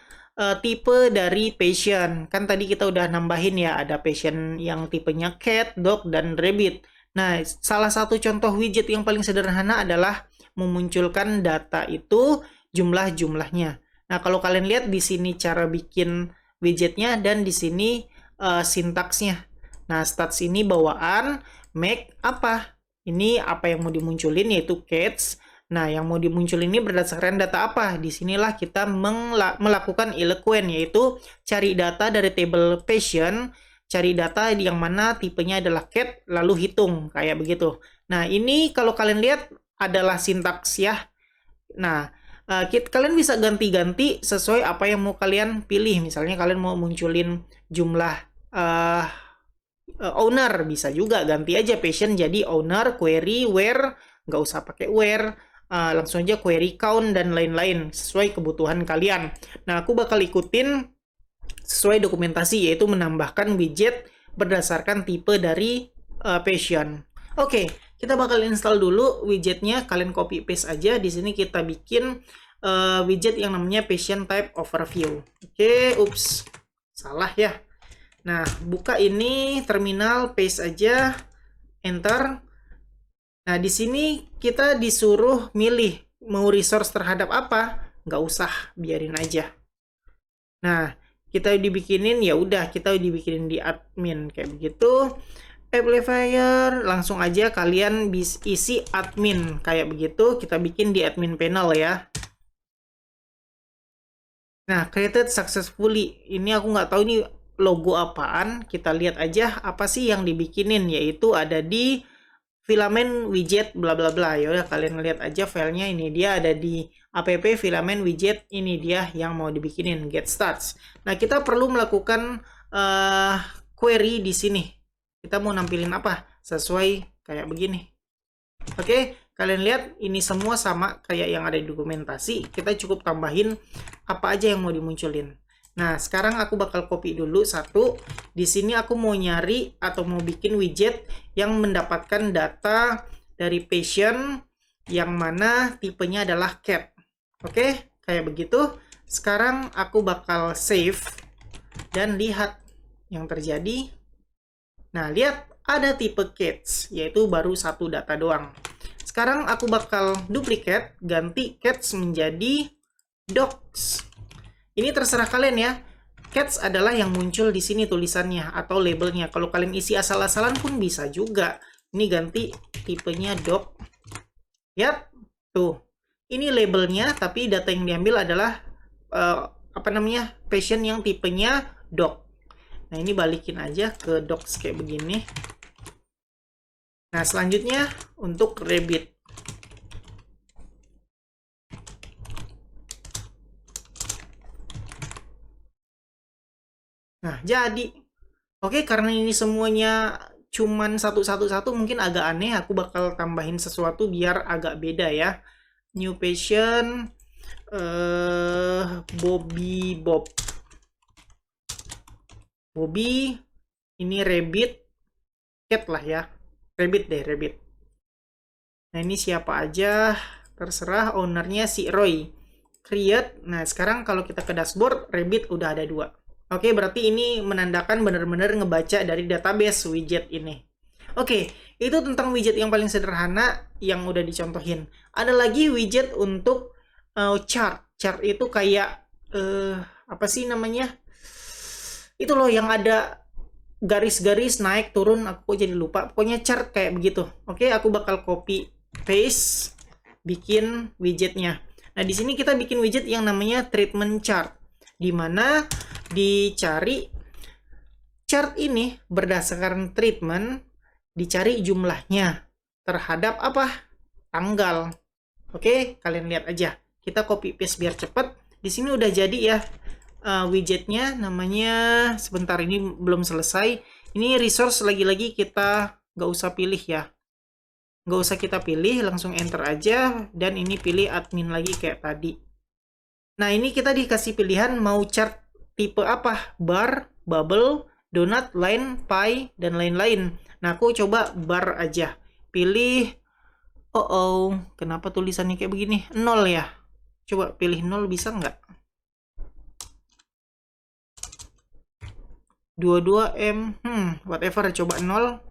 tipe dari passion. Kan tadi kita udah nambahin ya, ada passion yang tipenya cat, dog, dan rabbit. Nah, salah satu contoh widget yang paling sederhana adalah memunculkan data itu jumlah-jumlahnya. Nah, kalau kalian lihat di sini cara bikin widgetnya dan di sini sintaksnya. Nah, stats ini bawaan, make apa? Ini apa yang mau dimunculin yaitu cats. Nah, yang mau dimunculin ini berdasarkan data apa? Disinilah kita melakukan Eloquent, yaitu cari data dari table passion, cari data yang mana tipenya adalah cat, lalu hitung, kayak begitu. Nah, ini kalau kalian lihat adalah sintaks ya. Nah, kalian bisa ganti-ganti sesuai apa yang mau kalian pilih. Misalnya kalian mau munculin jumlah owner, bisa juga ganti aja passion jadi owner, query, where, nggak usah pakai where, langsung aja query count dan lain-lain sesuai kebutuhan kalian. Nah, aku bakal ikutin sesuai dokumentasi, yaitu menambahkan widget berdasarkan tipe dari passion. Oke, kita bakal install dulu widgetnya. Kalian copy paste aja. Di sini kita bikin widget yang namanya passion type overview. Oke, ups, salah ya. Nah, buka ini terminal, paste aja, enter. Nah, di sini kita disuruh milih mau resource terhadap apa, nggak usah, biarin aja. Nah, kita dibikinin, ya udah, kita dibikinin di admin kayak begitu. Amplifier, langsung aja kalian bisa isi admin kayak begitu. Kita bikin di admin panel ya. Nah, created successfully. Ini aku nggak tahu ini logo apaan. Kita lihat aja apa sih yang dibikinin, yaitu ada di filament widget bla bla bla. Ya udah kalian lihat aja filenya, ini dia ada di app filament widget, ini dia yang mau dibikinin get starts. Nah, kita perlu melakukan query di sini. Kita mau nampilin apa? Sesuai kayak begini. Oke, kalian lihat ini semua sama kayak yang ada di dokumentasi. Kita cukup tambahin apa aja yang mau dimunculin. Nah, sekarang aku bakal copy dulu satu. Di sini aku mau nyari atau mau bikin widget yang mendapatkan data dari patient yang mana tipenya adalah cat. Oke, kayak begitu. Sekarang aku bakal save dan lihat yang terjadi. Nah, lihat ada tipe cats, yaitu baru satu data doang. Sekarang aku bakal duplicate, ganti cats menjadi dogs. Ini terserah kalian ya. Cats adalah yang muncul di sini tulisannya atau labelnya. Kalau kalian isi asal-asalan pun bisa juga. Ini ganti tipenya dog. Yap, tuh. Ini labelnya, tapi data yang diambil adalah patient yang tipenya dog. Nah, ini balikin aja ke dogs kayak begini. Nah, selanjutnya untuk rabbit. Nah, jadi. Oke, karena ini semuanya cuman satu-satu mungkin agak aneh, aku bakal tambahin sesuatu biar agak beda ya. New patient, Bobby Bob. Bobby, ini rabbit, cat lah ya. Rabbit deh, rabbit. Nah, ini siapa aja, terserah, ownernya si Roy. Create, nah sekarang kalau kita ke dashboard, rabbit udah ada 2. Oke, berarti ini menandakan benar-benar ngebaca dari database widget ini. Oke, itu tentang widget yang paling sederhana yang udah dicontohin. Ada lagi widget untuk chart. Chart itu kayak apa sih namanya? Itu loh yang ada garis-garis naik turun, aku jadi lupa. Pokoknya chart kayak begitu. Oke, aku bakal copy paste bikin widgetnya. Nah, di sini kita bikin widget yang namanya treatment chart, di mana dicari chart ini berdasarkan treatment, dicari jumlahnya terhadap apa? Tanggal. Oke, kalian lihat aja. Kita copy paste biar cepet. Di sini udah jadi ya widgetnya, namanya sebentar, ini belum selesai. Ini resource, lagi-lagi kita nggak usah pilih ya. Nggak usah kita pilih, langsung enter aja. Dan ini pilih admin lagi kayak tadi. Nah, ini kita dikasih pilihan mau chart tipe apa? Bar, bubble, donut, line, pie, dan lain-lain. Nah, aku coba bar aja. Pilih, kenapa tulisannya kayak begini? 0 ya? Coba pilih 0, bisa nggak? 22M, whatever, coba 0.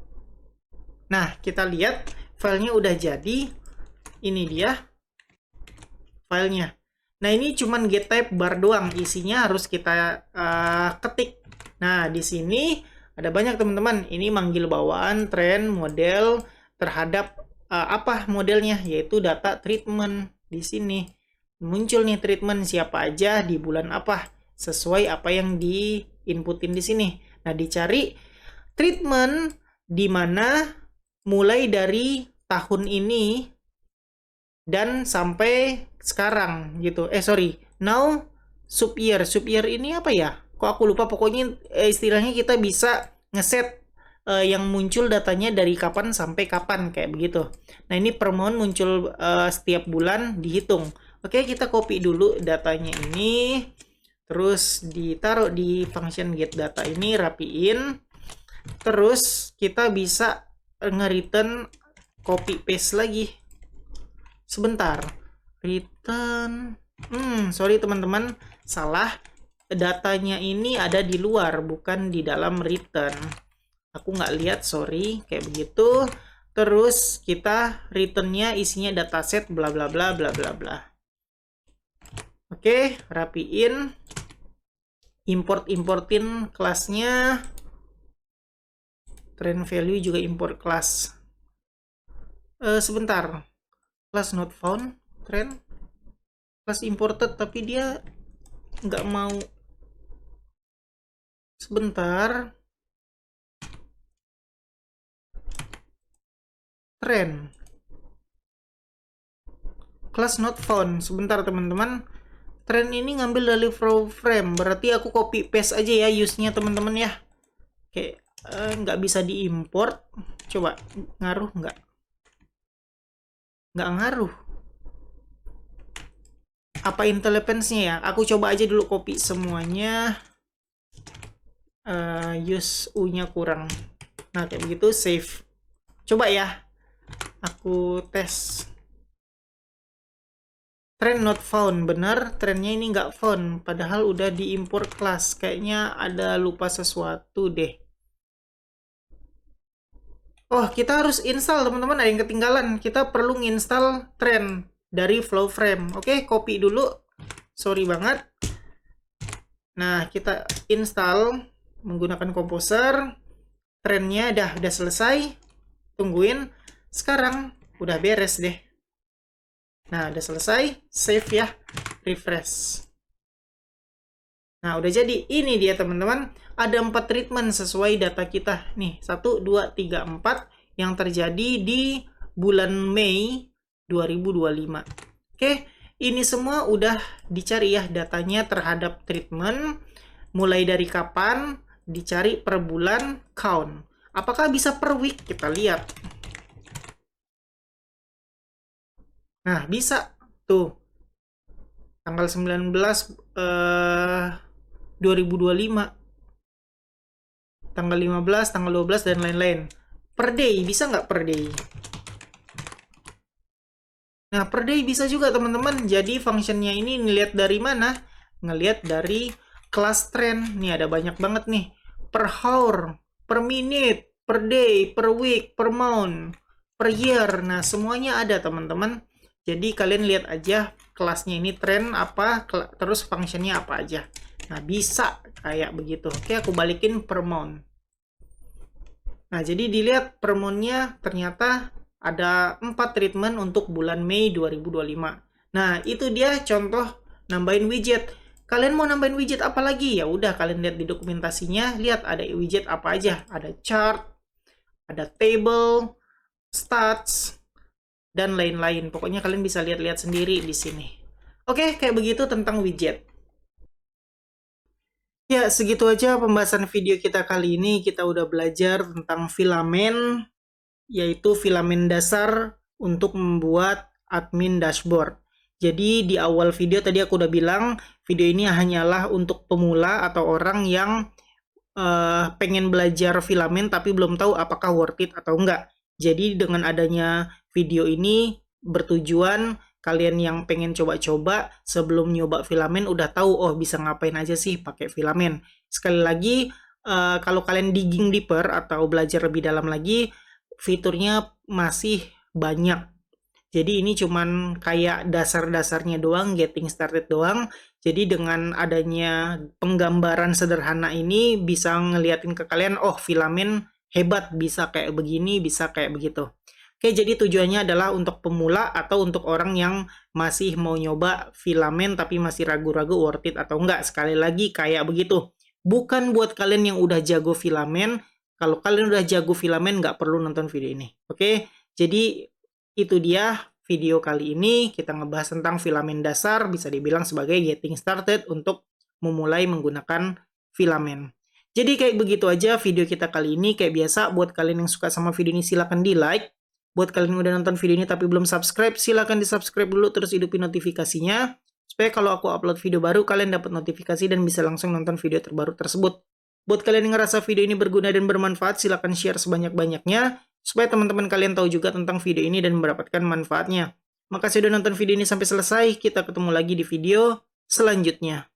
Nah, kita lihat filenya udah jadi. Ini dia filenya. Nah, ini cuman get type bar doang, isinya harus kita ketik. Nah, di sini ada banyak teman-teman. Ini manggil bawaan, tren, model terhadap apa modelnya, yaitu data treatment. Di sini muncul nih treatment siapa aja di bulan apa, sesuai apa yang di-inputin di sini. Nah, dicari treatment di mana mulai dari tahun ini dan sampai sekarang gitu. Now sub year. Sub year ini apa ya? Kok aku lupa, pokoknya istilahnya kita bisa ngeset yang muncul datanya dari kapan sampai kapan kayak begitu. Nah, ini per month muncul setiap bulan dihitung. Oke, kita copy dulu datanya ini. Terus ditaruh di function get data ini, rapiin. Terus kita bisa nge-return copy paste lagi. Sebentar, return, sorry teman-teman, salah. Datanya ini ada di luar, bukan di dalam return. Aku nggak lihat, sorry, kayak begitu. Terus kita returnnya isinya dataset bla bla bla bla bla bla. Oke, rapiin, importin kelasnya. Trend value juga import kelas. Sebentar. Class not found, trend, class imported, tapi dia nggak mau. Sebentar, trend. Class not found. Sebentar teman-teman. Trend ini ngambil dari flow frame. Berarti aku copy paste aja ya use-nya teman-teman ya. Oke, nggak bisa diimport. Coba, ngaruh nggak? Nggak ngaruh. Apa intelligence-nya ya? Aku coba aja dulu copy semuanya. Use U-nya kurang. Nah, kayak begitu, save. Coba ya. Aku tes. Trend not found, benar, trendnya ini nggak found, padahal udah diimport kelas. Kayaknya ada lupa sesuatu deh. Oh, kita harus install teman-teman, ada yang ketinggalan. Kita perlu nginstal trend dari flow frame. Oke, copy dulu. Sorry banget. Nah, kita install menggunakan Composer. Trendnya udah selesai. Tungguin. Sekarang udah beres deh. Nah, udah selesai. Save ya. Refresh. Nah, udah jadi. Ini dia, teman-teman. Ada 4 treatment sesuai data kita. Nih, 1, 2, 3, 4. Yang terjadi di bulan Mei 2025. Oke, ini semua udah dicari ya datanya terhadap treatment. Mulai dari kapan, dicari per bulan, count. Apakah bisa per week? Kita lihat. Nah, bisa. Tuh. Tanggal 19 2025. Tanggal 15, tanggal 12, dan lain-lain. Per day, bisa nggak per day? Nah, per day bisa juga, teman-teman. Jadi, functionnya ini ngelihat dari mana? Ngelihat dari kelas trend. Nih, ada banyak banget nih. Per hour, per minute, per day, per week, per month, per year. Nah, semuanya ada, teman-teman. Jadi kalian lihat aja kelasnya ini trend apa, terus functionnya apa aja. Nah, bisa kayak begitu. Oke, aku balikin per month. Nah, jadi dilihat per month-nya ternyata ada 4 treatment untuk bulan Mei 2025. Nah, itu dia contoh nambahin widget. Kalian mau nambahin widget apa lagi? Ya udah, kalian lihat di dokumentasinya, lihat ada widget apa aja. Ada chart, ada table, stats, dan lain-lain. Pokoknya kalian bisa lihat-lihat sendiri di sini. Oke, kayak begitu tentang widget. Ya, segitu aja pembahasan video kita kali ini. Kita udah belajar tentang filamen, yaitu filamen dasar untuk membuat admin dashboard. Jadi di awal video tadi aku udah bilang, video ini hanyalah untuk pemula atau orang yang pengen belajar filamen tapi belum tahu apakah worth it atau enggak. Jadi dengan adanya video ini bertujuan kalian yang pengen coba-coba sebelum nyoba filamen udah tahu oh bisa ngapain aja sih pakai filamen. Sekali lagi kalau kalian digging deeper atau belajar lebih dalam lagi, fiturnya masih banyak. Jadi ini cuman kayak dasar-dasarnya doang, getting started doang. Jadi dengan adanya penggambaran sederhana ini bisa ngeliatin ke kalian, oh filamen hebat, bisa kayak begini, bisa kayak begitu. Oke, jadi tujuannya adalah untuk pemula atau untuk orang yang masih mau nyoba filamen tapi masih ragu-ragu worth it atau enggak. Sekali lagi kayak begitu. Bukan buat kalian yang udah jago filamen. Kalau kalian udah jago filamen nggak perlu nonton video ini. Oke, jadi itu dia video kali ini. Kita ngebahas tentang filamen dasar, bisa dibilang sebagai getting started untuk memulai menggunakan filamen. Jadi kayak begitu aja video kita kali ini. Kayak biasa, buat kalian yang suka sama video ini silahkan di like. Buat kalian yang udah nonton video ini tapi belum subscribe, silahkan di subscribe dulu terus hidupin notifikasinya. Supaya kalau aku upload video baru, kalian dapat notifikasi dan bisa langsung nonton video terbaru tersebut. Buat kalian yang ngerasa video ini berguna dan bermanfaat, silahkan share sebanyak-banyaknya. Supaya teman-teman kalian tahu juga tentang video ini dan mendapatkan manfaatnya. Makasih udah nonton video ini sampai selesai. Kita ketemu lagi di video selanjutnya.